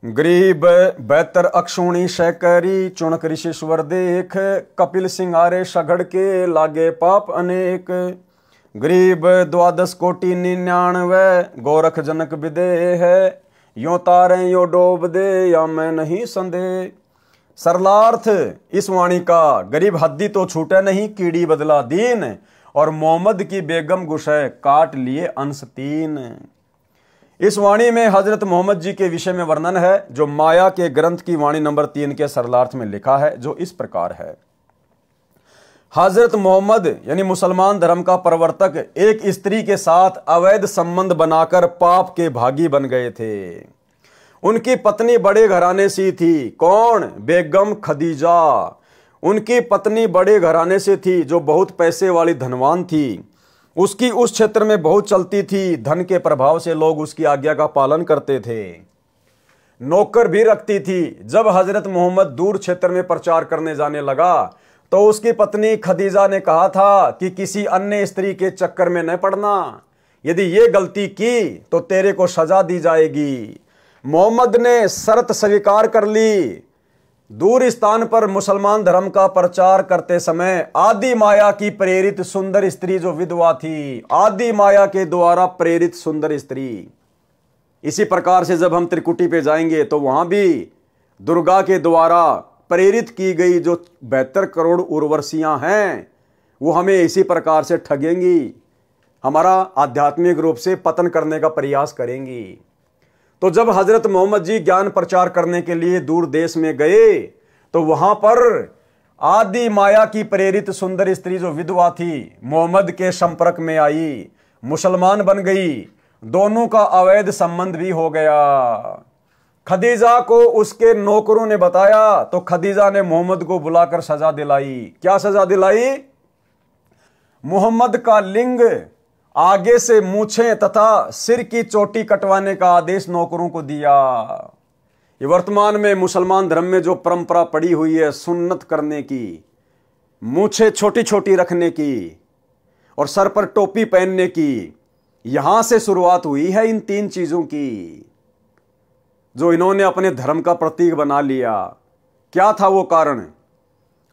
गरीब बेहतर अक्षुणी शैकरी चुणक ऋषिश्वर देख, कपिल सिंगारे सघड़ के लागे पाप अनेक। गरीब 12 कोटि 99 गोरख जनक विदेह, यो तारे यो डोब दे या मैं नहीं संदेह। सरलार्थ इस वाणी का, गरीब हद्दी तो छूटे नहीं कीड़ी बदला दीन, और मोहम्मद की बेगम गुशे काट लिए अंश 3। इस वाणी में हजरत मोहम्मद जी के विषय में वर्णन है जो माया के ग्रंथ की वाणी नंबर 3 के सरलार्थ में लिखा है, जो इस प्रकार है। हजरत मोहम्मद यानी मुसलमान धर्म का प्रवर्तक एक स्त्री के साथ अवैध संबंध बनाकर पाप के भागी बन गए थे। उनकी पत्नी बड़े घराने से थी। कौन? बेगम खदीजा। उनकी पत्नी बड़े घराने से थी जो बहुत पैसे वाली धनवान थी। उसकी उस क्षेत्र में बहुत चलती थी। धन के प्रभाव से लोग उसकी आज्ञा का पालन करते थे। नौकर भी रखती थी। जब हजरत मोहम्मद दूर क्षेत्र में प्रचार करने जाने लगा तो उसकी पत्नी खदीजा ने कहा था कि किसी अन्य स्त्री के चक्कर में न पड़ना। यदि ये गलती की तो तेरे को सजा दी जाएगी। मोहम्मद ने शर्त स्वीकार कर ली। दूर स्थान पर मुसलमान धर्म का प्रचार करते समय आदि माया की प्रेरित सुंदर स्त्री जो विधवा थी, आदि माया के द्वारा प्रेरित सुंदर स्त्री। इसी प्रकार से जब हम त्रिकुटी पे जाएंगे तो वहां भी दुर्गा के द्वारा प्रेरित की गई जो 72 करोड़ उर्वशियां हैं वो हमें इसी प्रकार से ठगेंगी, हमारा आध्यात्मिक रूप से पतन करने का प्रयास करेंगी। तो जब हजरत मोहम्मद जी ज्ञान प्रचार करने के लिए दूर देश में गए तो वहां पर आदि माया की प्रेरित सुंदर स्त्री जो विधवा थी मोहम्मद के संपर्क में आई, मुसलमान बन गई। दोनों का अवैध संबंध भी हो गया। खदीजा को उसके नौकरों ने बताया तो खदीजा ने मोहम्मद को बुलाकर सजा दिलाई। क्या सजा दिलाई? मोहम्मद का लिंग, आगे से मूछें तथा सिर की चोटी कटवाने का आदेश नौकरों को दिया। ये वर्तमान में मुसलमान धर्म में जो परंपरा पड़ी हुई है सुन्नत करने की, मूछें छोटी छोटी रखने की और सर पर टोपी पहनने की, यहां से शुरुआत हुई है इन 3 चीजों की जो इन्होंने अपने धर्म का प्रतीक बना लिया। क्या था वो कारण?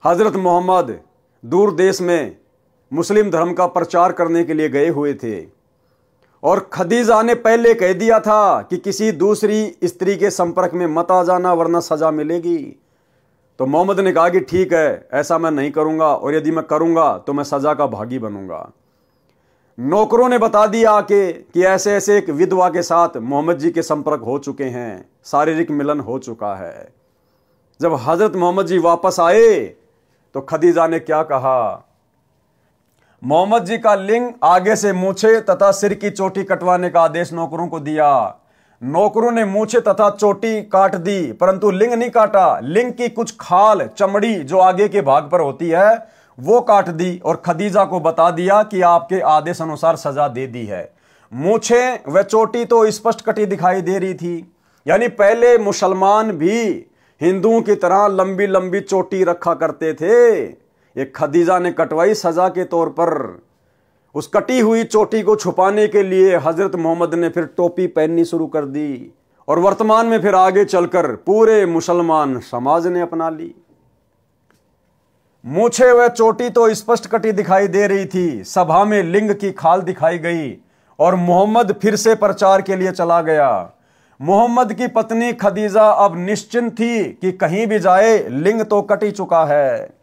हजरत मोहम्मद दूर देश में मुस्लिम धर्म का प्रचार करने के लिए गए हुए थे और खदीजा ने पहले कह दिया था कि किसी दूसरी स्त्री के संपर्क में मत आ जाना वरना सजा मिलेगी। तो मोहम्मद ने कहा कि ठीक है, ऐसा मैं नहीं करूंगा और यदि मैं करूंगा तो मैं सजा का भागी बनूंगा। नौकरों ने बता दिया कि ऐसे ऐसे एक विधवा के साथ मोहम्मद जी के संपर्क हो चुके हैं, शारीरिक मिलन हो चुका है। जब हजरत मोहम्मद जी वापस आए तो खदीजा ने क्या कहा? मोहम्मद जी का लिंग, आगे से मूछे तथा सिर की चोटी कटवाने का आदेश नौकरों को दिया। नौकरों ने मूछे तथा चोटी काट दी परंतु लिंग नहीं काटा। लिंग की कुछ खाल, चमड़ी जो आगे के भाग पर होती है वो काट दी और खदीजा को बता दिया कि आपके आदेश अनुसार सजा दे दी है। मूछे व चोटी तो स्पष्ट कटी दिखाई दे रही थी, यानी पहले मुसलमान भी हिंदुओं की तरह लंबी लंबी चोटी रखा करते थे। एक खदीजा ने कटवाई सजा के तौर पर। उस कटी हुई चोटी को छुपाने के लिए हजरत मोहम्मद ने फिर टोपी पहननी शुरू कर दी और वर्तमान में फिर आगे चलकर पूरे मुसलमान समाज ने अपना ली। मूछे व चोटी तो स्पष्ट कटी दिखाई दे रही थी, सभा में लिंग की खाल दिखाई गई और मोहम्मद फिर से प्रचार के लिए चला गया। मोहम्मद की पत्नी खदीजा अब निश्चिंत थी कि कहीं भी जाए लिंग तो कट ही चुका है।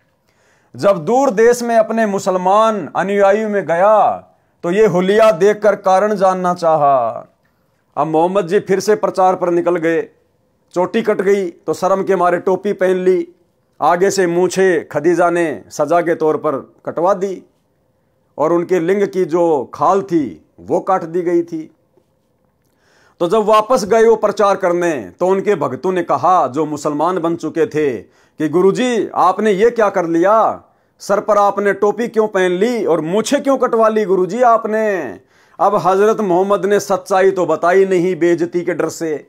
जब दूर देश में अपने मुसलमान अनुयायियों में गया तो ये हुलिया देखकर कारण जानना चाहा। अब मोहम्मद जी फिर से प्रचार पर निकल गए। चोटी कट गई तो शर्म के मारे टोपी पहन ली, आगे से मूछे खदीजा ने सजा के तौर पर कटवा दी और उनके लिंग की जो खाल थी वो काट दी गई थी। तो जब वापस गए वो प्रचार करने तो उनके भक्तों ने कहा, जो मुसलमान बन चुके थे, कि गुरुजी आपने ये क्या कर लिया? सर पर आपने टोपी क्यों पहन ली और मूछें क्यों कटवा ली गुरुजी आपने? अब हजरत मोहम्मद ने सच्चाई तो बताई नहीं बेइज्जती के डर से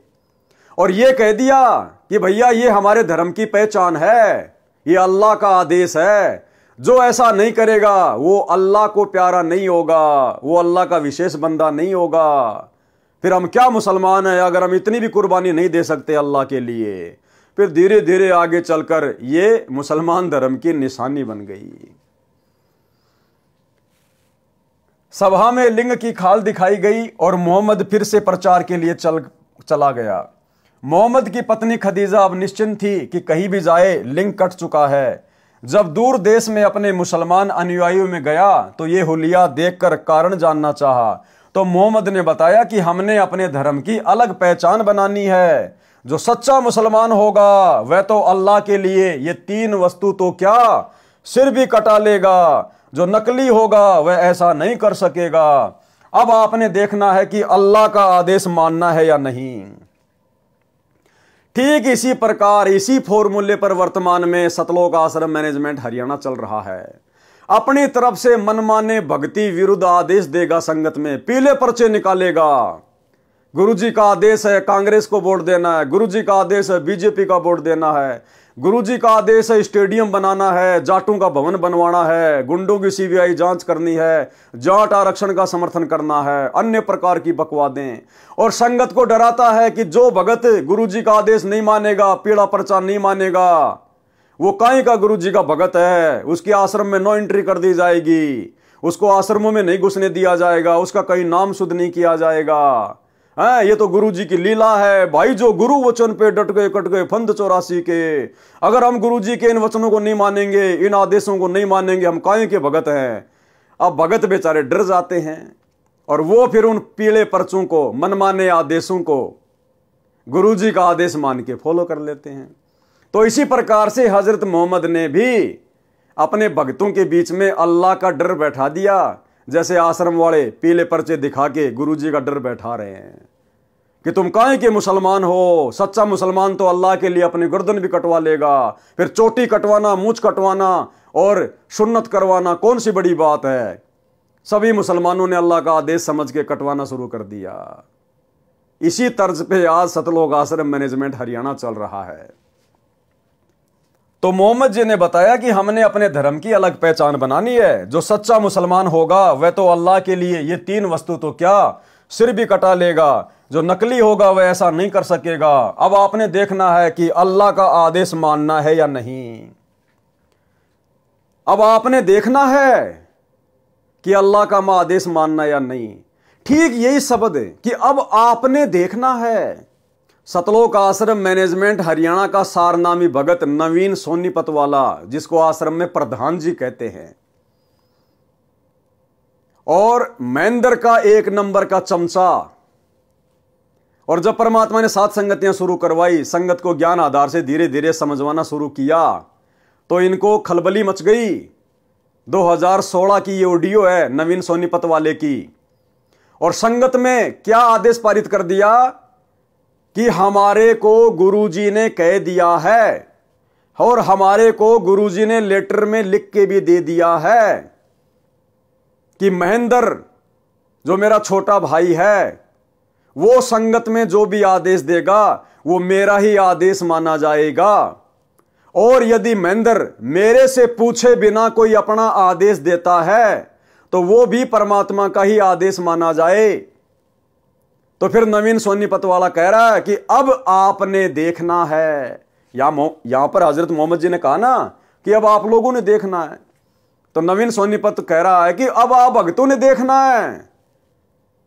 और ये कह दिया कि भैया ये हमारे धर्म की पहचान है, ये अल्लाह का आदेश है, जो ऐसा नहीं करेगा वो अल्लाह को प्यारा नहीं होगा, वो अल्लाह का विशेष बंदा नहीं होगा। फिर हम क्या मुसलमान हैं अगर हम इतनी भी कुर्बानी नहीं दे सकते अल्लाह के लिए। फिर धीरे धीरे आगे चलकर ये मुसलमान धर्म की निशानी बन गई। सभा में लिंग की खाल दिखाई गई और मोहम्मद फिर से प्रचार के लिए चला गया। मोहम्मद की पत्नी खदीजा अब निश्चिंत थी कि कहीं भी जाए लिंग कट चुका है। जब दूर देश में अपने मुसलमान अनुयायियों में गया तो ये हुलिया देखकर कारण जानना चाहा, तो मोहम्मद ने बताया कि हमने अपने धर्म की अलग पहचान बनानी है। जो सच्चा मुसलमान होगा वह तो अल्लाह के लिए ये 3 वस्तु तो क्या सिर भी कटा लेगा, जो नकली होगा वह ऐसा नहीं कर सकेगा। अब आपने देखना है कि अल्लाह का आदेश मानना है या नहीं। ठीक इसी प्रकार इसी फॉर्मूले पर वर्तमान में सतलोक आश्रम मैनेजमेंट हरियाणा चल रहा है। अपनी तरफ से मनमाने भक्ति विरुद्ध आदेश देगा, संगत में पीले पर्चे निकालेगा। गुरुजी का आदेश है कांग्रेस को वोट देना है, गुरुजी का आदेश है बीजेपी का वोट देना है, गुरुजी का आदेश है स्टेडियम बनाना है, जाटों का भवन बनवाना है, गुंडों की सीबीआई जांच करनी है, जाट आरक्षण का समर्थन करना है, अन्य प्रकार की बकवादें। और संगत को डराता है कि जो भगत गुरुजी का आदेश नहीं मानेगा, पीला पर्चा नहीं मानेगा, वो काई का गुरुजी का भगत है, उसके आश्रम में नो एंट्री कर दी जाएगी, उसको आश्रमों में नहीं घुसने दिया जाएगा, उसका कहीं नाम शुद्ध नहीं किया जाएगा। ये तो गुरुजी की लीला है भाई। जो गुरु वचन पे डट गए कट गए फंद 84 के। अगर हम गुरुजी के इन वचनों को नहीं मानेंगे, इन आदेशों को नहीं मानेंगे, हम काहे के भगत हैं। अब भगत बेचारे डर जाते हैं और वो फिर उन पीले पर्चों को, मनमाने आदेशों को गुरुजी का आदेश मान के फॉलो कर लेते हैं। तो इसी प्रकार से हजरत मोहम्मद ने भी अपने भक्तों के बीच में अल्लाह का डर बैठा दिया, जैसे आश्रम वाले पीले पर्चे दिखा के गुरुजी का डर बैठा रहे हैं कि तुम काहे के मुसलमान हो। सच्चा मुसलमान तो अल्लाह के लिए अपनी गर्दन भी कटवा लेगा। फिर चोटी कटवाना, मूंछ कटवाना और सुन्नत करवाना कौन सी बड़ी बात है। सभी मुसलमानों ने अल्लाह का आदेश समझ के कटवाना शुरू कर दिया। इसी तर्ज पे आज सतलोक आश्रम मैनेजमेंट हरियाणा चल रहा है। तो मोहम्मद जी ने बताया कि हमने अपने धर्म की अलग पहचान बनानी है। जो सच्चा मुसलमान होगा वह तो अल्लाह के लिए ये 3 वस्तु तो क्या सिर भी कटा लेगा, जो नकली होगा वह ऐसा नहीं कर सकेगा। अब आपने देखना है कि अल्लाह का आदेश मानना है या नहीं। अब आपने देखना है कि अल्लाह का आदेश मानना या नहीं। ठीक यही शब्द है कि अब आपने देखना है। सतलोक आश्रम मैनेजमेंट हरियाणा का सारनामी भगत नवीन सोनीपत वाला, जिसको आश्रम में प्रधान जी कहते हैं, और महेंद्र का 1 नंबर का चमचा। और जब परमात्मा ने 7 संगतियां शुरू करवाई, संगत को ज्ञान आधार से धीरे धीरे समझवाना शुरू किया, तो इनको खलबली मच गई। 2016 की ये ऑडियो है नवीन सोनीपत वाले की। और संगत में क्या आदेश पारित कर दिया कि हमारे को गुरुजी ने कह दिया है और हमारे को गुरुजी ने लेटर में लिख के भी दे दिया है कि महेंद्र जो मेरा छोटा भाई है वो संगत में जो भी आदेश देगा वो मेरा ही आदेश माना जाएगा। और यदि महेंद्र मेरे से पूछे बिना कोई अपना आदेश देता है तो वो भी परमात्मा का ही आदेश माना जाए। तो फिर नवीन सोनीपत वाला कह रहा है कि अब आपने देखना है। यहां पर हजरत मोहम्मद जी ने कहा ना कि अब आप लोगों ने देखना है, तो नवीन सोनीपत कह रहा है कि अब आप भक्तों ने देखना है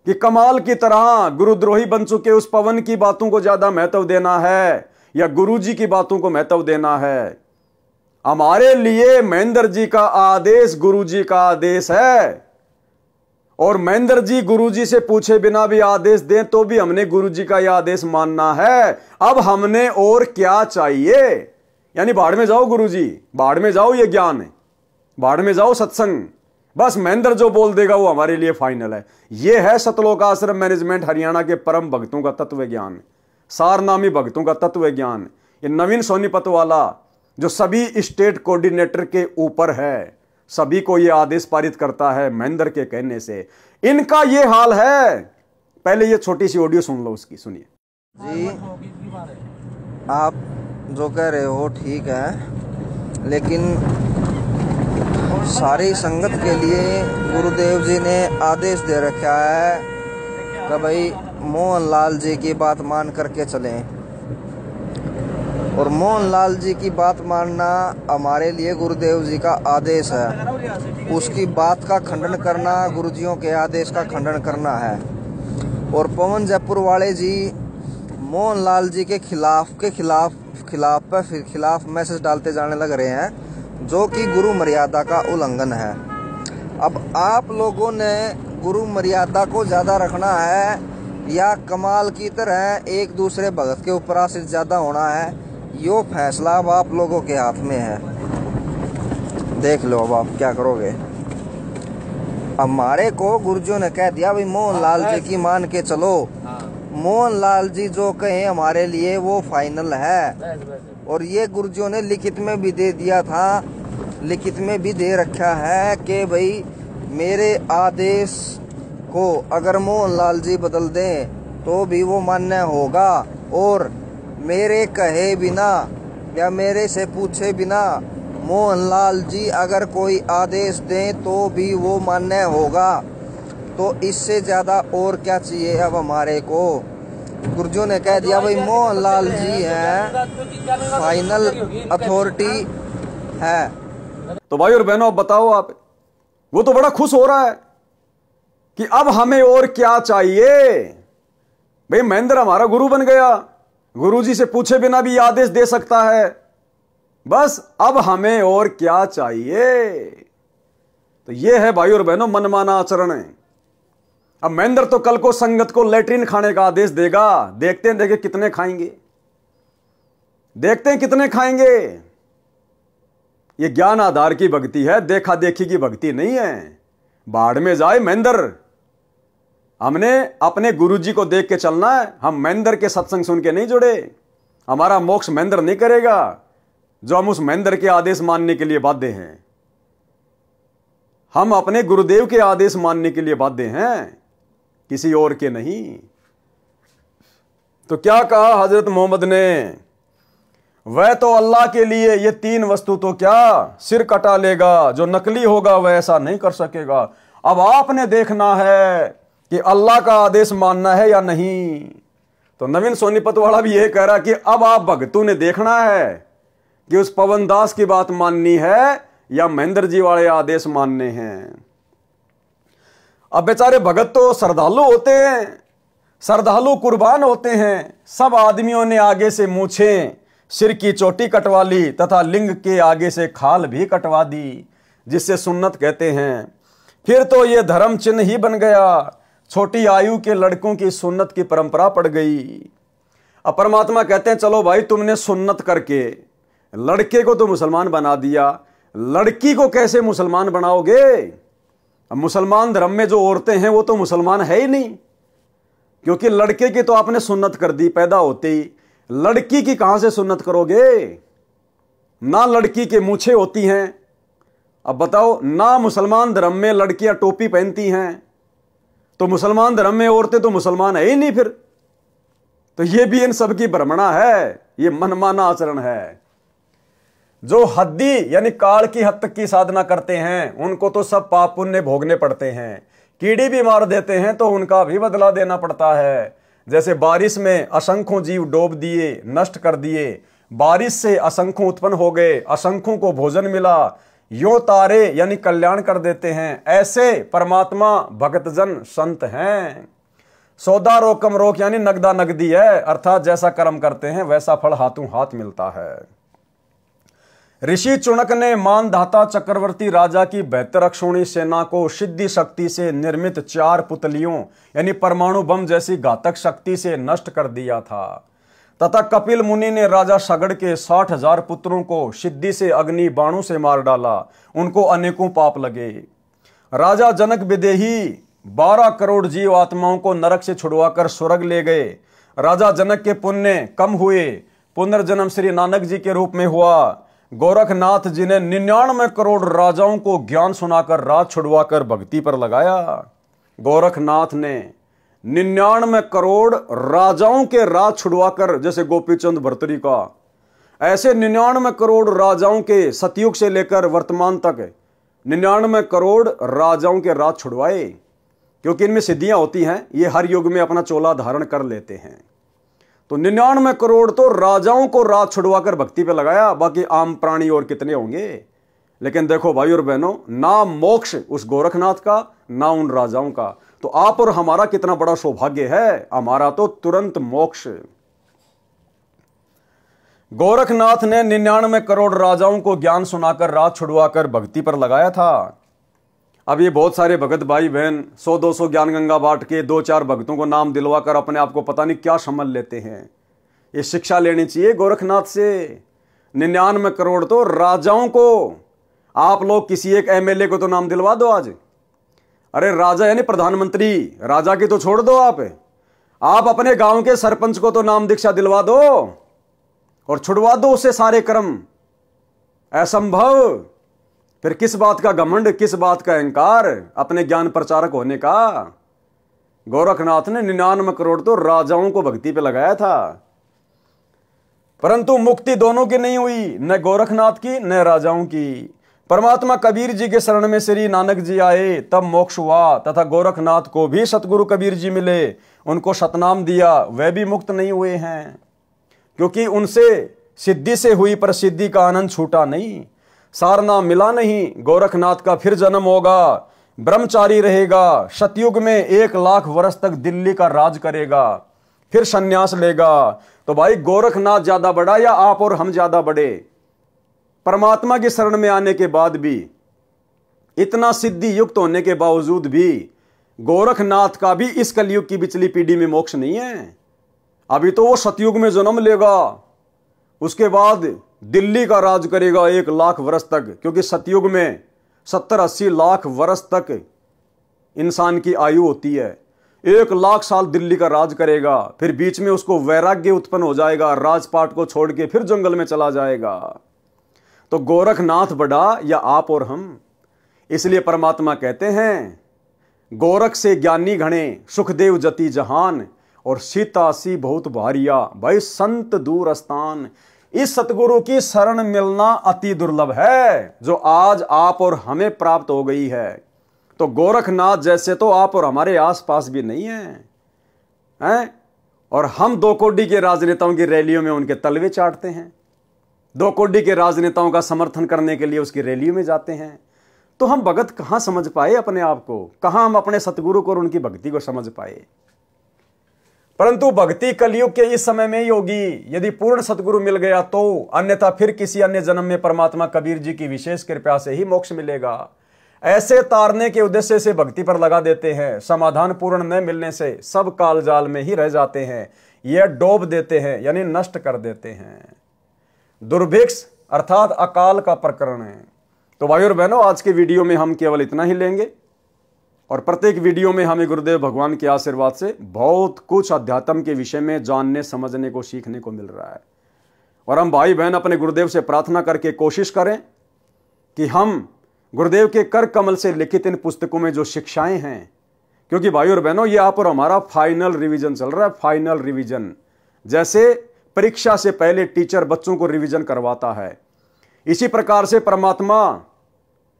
कि कमाल की तरह गुरुद्रोही बन चुके उस पवन की बातों को ज्यादा महत्व देना है या गुरुजी की बातों को महत्व देना है। हमारे लिए महेंद्र जी का आदेश गुरुजी का आदेश है, और महेंद्र जी गुरुजी से पूछे बिना भी आदेश दें तो भी हमने गुरुजी का यह आदेश मानना है। अब हमने और क्या चाहिए। यानी बाढ़ में जाओ गुरुजी, बाढ़ में जाओ ये ज्ञान, बाढ़ में जाओ सत्संग, बस महेंद्र जो बोल देगा वो हमारे लिए फाइनल है। यह है सतलोक आश्रम मैनेजमेंट हरियाणा के परम भक्तों का तत्व ज्ञान, सारनामी भक्तों का तत्व ज्ञान। ये नवीन सोनीपत वाला जो सभी स्टेट कोऑर्डिनेटर के ऊपर है, सभी को यह आदेश पारित करता है महेंद्र के कहने से, इनका यह हाल है। पहले ये छोटी सी ऑडियो सुन लो उसकी, सुनिए जी। आप जो कह रहे हो ठीक है, लेकिन सारी संगत के लिए गुरुदेव जी ने आदेश दे रखा है कि भाई मोहनलाल जी की बात मान करके चलें, और मोहनलाल जी की बात मानना हमारे लिए गुरुदेव जी का आदेश है। उसकी बात का खंडन करना गुरुजियों के आदेश का खंडन करना है। और पवन जयपुर वाले जी मोहनलाल जी के खिलाफ मैसेज डालते जाने लग रहे हैं, जो कि गुरु मर्यादा का उल्लंघन है। अब आप लोगों ने गुरु मर्यादा को ज़्यादा रखना है या कमाल की तरह एक दूसरे भगत के ऊपर आश्रित ज़्यादा होना है, यो फैसला अब आप लोगों के हाथ में है। देख लो अब आप क्या करोगे। हमारे को गुरुजियों ने कह दिया भाई मोहनलाल जी की मान के चलो, मोहनलाल जी जो कहें हमारे लिए वो फाइनल है। और ये गुरुजियों ने लिखित में भी दे दिया था, लिखित में भी दे रखा है कि भाई मेरे आदेश को अगर मोहनलाल जी बदल दें तो भी वो मान्य होगा, और मेरे कहे बिना या मेरे से पूछे बिना मोहनलाल जी अगर कोई आदेश दें तो भी वो मान्य होगा। तो इससे ज़्यादा और क्या चाहिए अब हमारे को। गुरुजियों ने कह दिया भाई मोहनलाल जी हैं, फाइनल अथॉरिटी है। तो भाई और बहनों, अब बताओ आप, वो तो बड़ा खुश हो रहा है कि अब हमें और क्या चाहिए। भाई महेंद्र हमारा गुरु बन गया, गुरुजी से पूछे बिना भी आदेश दे सकता है, बस अब हमें और क्या चाहिए। तो यह है भाई और बहनों मनमाना आचरण है। अब महेंद्र तो कल को संगत को लेटरिन खाने का आदेश देगा, देखते हैं देखे कितने खाएंगे, देखते हैं कितने खाएंगे। ये ज्ञान आधार की भक्ति है, देखा देखी की भक्ति नहीं है। बाढ़ में जाए महेंद्र, हमने अपने गुरुजी को देख के चलना है। हम महेंद्र के सत्संग सुन के नहीं जुड़े, हमारा मोक्ष महेंद्र नहीं करेगा, जो हम उस महेंद्र के आदेश मानने के लिए बाध्य हैं। हम अपने गुरुदेव के आदेश मानने के लिए बाध्य हैं, किसी और के नहीं। तो क्या कहा हजरत मोहम्मद ने, वह तो अल्लाह के लिए ये तीन वस्तु तो क्या सिर कटा लेगा, जो नकली होगा वह ऐसा नहीं कर सकेगा। अब आपने देखना है कि अल्लाह का आदेश मानना है या नहीं। तो नवीन सोनीपत वाला भी यह कह रहा कि अब आप भगतों ने देखना है कि उस पवन दास की बात माननी है या महेंद्र जी वाले आदेश मानने हैं। अब बेचारे भगत तो श्रद्धालु होते हैं, श्रद्धालु कुर्बान होते हैं। सब आदमियों ने आगे से मूछें, सिर की चोटी कटवा ली तथा लिंग के आगे से खाल भी कटवा दी, जिससे सुन्नत कहते हैं। फिर तो ये धर्म चिन्ह ही बन गया, छोटी आयु के लड़कों की सुन्नत की परंपरा पड़ गई। अब परमात्मा कहते हैं चलो भाई तुमने सुन्नत करके लड़के को तो मुसलमान बना दिया, लड़की को कैसे मुसलमान बनाओगे। अब मुसलमान धर्म में जो औरतें हैं वो तो मुसलमान है ही नहीं, क्योंकि लड़के की तो आपने सुन्नत कर दी पैदा होते ही, लड़की की कहां से सुन्नत करोगे। ना लड़की के मूछें होती हैं। अब बताओ, ना मुसलमान धर्म में लड़कियां टोपी पहनती हैं, तो मुसलमान धर्म में औरतें तो मुसलमान है ही नहीं फिर। तो ये भी इन सब की भ्रमणा है, ये मनमाना आचरण है। जो हद्दी यानी काल की हद तक की साधना करते हैं उनको तो सब पाप पुण्य भोगने पड़ते हैं। कीड़ी भी मार देते हैं तो उनका भी बदला देना पड़ता है। जैसे बारिश में असंख्यों जीव डूब दिए, नष्ट कर दिए, बारिश से असंख्यों उत्पन्न हो गए, असंख्यों को भोजन मिला, यो तारे यानी कल्याण कर देते हैं। ऐसे परमात्मा भक्तजन संत हैं। सौदा रोकम रोक यानी नगदा नगदी है, अर्थात जैसा कर्म करते हैं वैसा फल हाथों हाथ मिलता है। ऋषि चुनक ने मानधाता चक्रवर्ती राजा की बेहतर अक्षौणी सेना को सिद्धि शक्ति से निर्मित 4 पुतलियों यानी परमाणु बम जैसी घातक शक्ति से नष्ट कर दिया था, तथा कपिल मुनि ने राजा सगड़ के 60,000 पुत्रों को सिद्धि से अग्नि बाणों से मार डाला। उनको अनेकों पाप लगे। राजा जनक विदेही 12 करोड़ जीव आत्माओं को नरक से छुड़वाकर स्वर्ग ले गए। राजा जनक के पुण्य कम हुए, पुनर्जन्म श्री नानक जी के रूप में हुआ। गोरखनाथ जी ने 99 करोड़ राजाओं को ज्ञान सुनाकर राज छुड़वाकर भक्ति पर लगाया। गोरखनाथ ने 99 करोड़ राजाओं के राज छुड़वाकर, जैसे गोपीचंद भर्तरी का, ऐसे 99 करोड़ राजाओं के सतयुग से लेकर वर्तमान तक 99 करोड़ राजाओं के राज छुड़वाए। क्योंकि इनमें सिद्धियां होती हैं, ये हर युग में अपना चोला धारण कर लेते हैं। तो 99 करोड़ तो राजाओं को राज छुड़वाकर भक्ति पे लगाया, बाकी आम प्राणी और कितने होंगे। लेकिन देखो भाई और बहनों, ना मोक्ष उस गोरखनाथ का, ना उन राजाओं का। तो आप और हमारा कितना बड़ा सौभाग्य है, हमारा तो तुरंत मोक्ष। गोरखनाथ ने 99 करोड़ राजाओं को ज्ञान सुनाकर राज छुड़वाकर भक्ति पर लगाया था। अब ये बहुत सारे भगत भाई बहन 100-200 ज्ञान गंगा बांट के 2-4 भक्तों को नाम दिलवाकर अपने आप को पता नहीं क्या समझ लेते हैं। ये शिक्षा लेनी चाहिए गोरखनाथ से। 99 करोड़ तो राजाओं को, आप लोग किसी एक एमएलए को तो नाम दिलवा दो आज। अरे राजा यानी प्रधानमंत्री, राजा की तो छोड़ दो आप अपने गांव के सरपंच को तो नाम दीक्षा दिलवा दो और छुड़वा दो उससे सारे कर्म। असंभव। फिर किस बात का घमंड, किस बात का अहंकार अपने ज्ञान प्रचारक होने का। गोरखनाथ ने 99 करोड़ तो राजाओं को भक्ति पे लगाया था, परंतु मुक्ति दोनों की नहीं हुई, न गोरखनाथ की न राजाओं की। परमात्मा कबीर जी के शरण में श्री नानक जी आए, तब मोक्ष हुआ, तथा गोरखनाथ को भी सतगुरु कबीर जी मिले, उनको सतनाम दिया, वह भी मुक्त नहीं हुए हैं, क्योंकि उनसे सिद्धि से हुई पर सिद्धि का आनंद छूटा नहीं। सारनाम मिला नहीं, गोरखनाथ का फिर जन्म होगा, ब्रह्मचारी रहेगा, सतयुग में 1 लाख वर्ष तक दिल्ली का राज करेगा, फिर सन्यास लेगा। तो भाई गोरखनाथ ज्यादा बड़ा या आप और हम ज्यादा बड़े? परमात्मा की शरण में आने के बाद भी, इतना सिद्धि युक्त होने के बावजूद भी गोरखनाथ का भी इस कलयुग की पिछली पीढ़ी में मोक्ष नहीं है। अभी तो वो सतयुग में जन्म लेगा, उसके बाद दिल्ली का राज करेगा 1 लाख वर्ष तक, क्योंकि सतयुग में 70-80 लाख वर्ष तक इंसान की आयु होती है। 1 लाख साल दिल्ली का राज करेगा, फिर बीच में उसको वैराग्य उत्पन्न हो जाएगा, राजपाट को छोड़ के फिर जंगल में चला जाएगा। तो गोरखनाथ बड़ा या आप और हम? इसलिए परमात्मा कहते हैं, गोरख से ज्ञानी घणे, सुखदेव जति जहान, और सीतासी बहुत भारिया, भाई संत दूर स्थान। इस सतगुरु की शरण मिलना अति दुर्लभ है, जो आज आप और हमें प्राप्त हो गई है। तो गोरखनाथ जैसे तो आप और हमारे आसपास भी नहीं हैं? और हम 2 कोड़ी के राजनेताओं की रैलियों में उनके तलवे चाटते हैं, 2 कोड़ी के राजनेताओं का समर्थन करने के लिए उसकी रैलियों में जाते हैं। तो हम भगत कहां समझ पाए अपने आप को, कहां हम अपने सतगुरु को और उनकी भक्ति को समझ पाए? परंतु भक्ति कलयुग के इस समय में ही होगी, यदि पूर्ण सतगुरु मिल गया तो, अन्यथा फिर किसी अन्य जन्म में परमात्मा कबीर जी की विशेष कृपा से ही मोक्ष मिलेगा। ऐसे तारने के उद्देश्य से भक्ति पर लगा देते हैं, समाधान पूर्ण न मिलने से सब काल जाल में ही रह जाते हैं, यह डोब देते हैं यानी नष्ट कर देते हैं। दुर्भिक्ष अर्थात अकाल का प्रकरण है। तो भाई और बहनों, आज के वीडियो में हम केवल इतना ही लेंगे, और प्रत्येक वीडियो में हमें गुरुदेव भगवान के आशीर्वाद से बहुत कुछ अध्यात्म के विषय में जानने समझने को सीखने को मिल रहा है। और हम भाई बहन अपने गुरुदेव से प्रार्थना करके कोशिश करें कि हम गुरुदेव के कर कमल से लिखित इन पुस्तकों में जो शिक्षाएं हैं, क्योंकि भाई और बहनों ये आप और हमारा फाइनल रिवीजन चल रहा है, फाइनल रिवीजन। जैसे परीक्षा से पहले टीचर बच्चों को रिवीजन करवाता है, इसी प्रकार से परमात्मा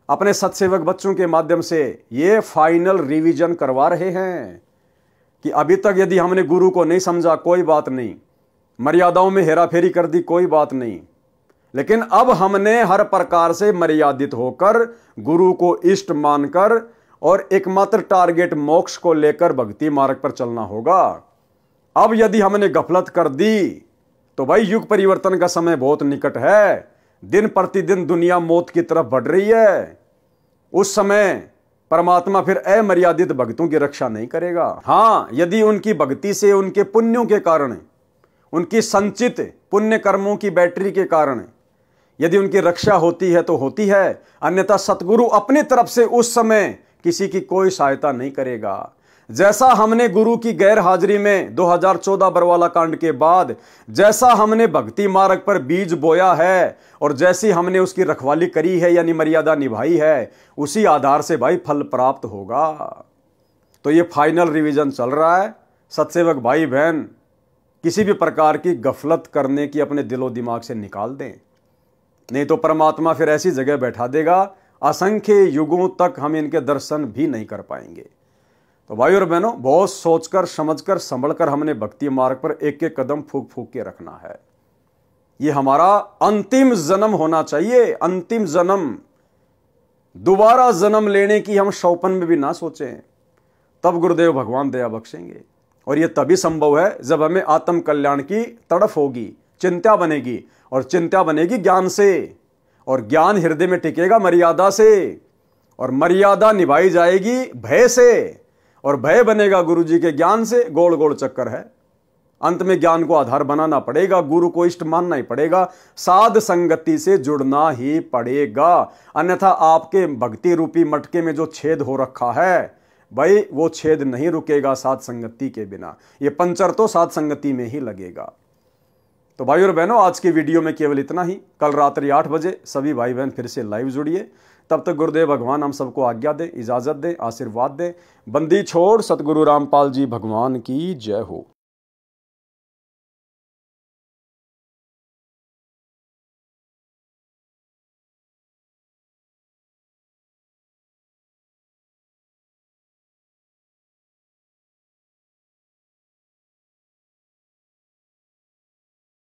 अपने सत्सेवक बच्चों के माध्यम से ये फाइनल रिवीजन करवा रहे हैं कि अभी तक यदि हमने गुरु को नहीं समझा कोई बात नहीं, मर्यादाओं में हेराफेरी कर दी कोई बात नहीं, लेकिन अब हमने हर प्रकार से मर्यादित होकर गुरु को इष्ट मानकर और एकमात्र टारगेट मोक्ष को लेकर भक्ति मार्ग पर चलना होगा। अब यदि हमने गफलत कर दी तो भाई युग परिवर्तन का समय बहुत निकट है, दिन प्रतिदिन दुनिया मौत की तरफ बढ़ रही है। उस समय परमात्मा फिर अमर्यादित भक्तों की रक्षा नहीं करेगा। हाँ, यदि उनकी भक्ति से, उनके पुण्यों के कारण, उनकी संचित पुण्य कर्मों की बैटरी के कारण यदि उनकी रक्षा होती है तो होती है, अन्यथा सतगुरु अपनी तरफ से उस समय किसी की कोई सहायता नहीं करेगा। जैसा हमने गुरु की गैर हाजिरी में 2014 बरवाला कांड के बाद जैसा हमने भक्ति मार्ग पर बीज बोया है और जैसी हमने उसकी रखवाली करी है यानी मर्यादा निभाई है, उसी आधार से भाई फल प्राप्त होगा। तो ये फाइनल रिवीजन चल रहा है। सत्सेवक भाई बहन किसी भी प्रकार की गफलत करने की अपने दिलो दिमाग से निकाल दें, नहीं तो परमात्मा फिर ऐसी जगह बैठा देगा असंख्य युगों तक हम इनके दर्शन भी नहीं कर पाएंगे। तो भाई और बहनों, बहुत सोचकर समझकर संभलकर हमने भक्ति मार्ग पर एक एक कदम फूक फूक के रखना है। ये हमारा अंतिम जन्म होना चाहिए, अंतिम जन्म। दोबारा जन्म लेने की हम शौपन में भी ना सोचें, तब गुरुदेव भगवान दया बख्शेंगे। और यह तभी संभव है जब हमें आत्म कल्याण की तड़फ होगी, चिंता बनेगी, और चिंता बनेगी ज्ञान से, और ज्ञान हृदय में टिकेगा मर्यादा से, और मर्यादा निभाई जाएगी भय से, और भय बनेगा गुरु जी के ज्ञान से। गोल गोल चक्कर है। अंत में ज्ञान को आधार बनाना पड़ेगा, गुरु को इष्ट मानना ही पड़ेगा, साध संगति से जुड़ना ही पड़ेगा। अन्यथा आपके भक्ति रूपी मटके में जो छेद हो रखा है भाई, वो छेद नहीं रुकेगा साध संगति के बिना। ये पंचर तो साध संगति में ही लगेगा। तो भाई और बहनों, आज की वीडियो में केवल इतना ही। कल रात्रि 8 बजे सभी भाई बहन फिर से लाइव जुड़िए। तब तक गुरुदेव भगवान हम सबको आज्ञा दे, इजाजत दे, आशीर्वाद दे। बंदी छोड़ सतगुरु रामपाल जी भगवान की जय हो।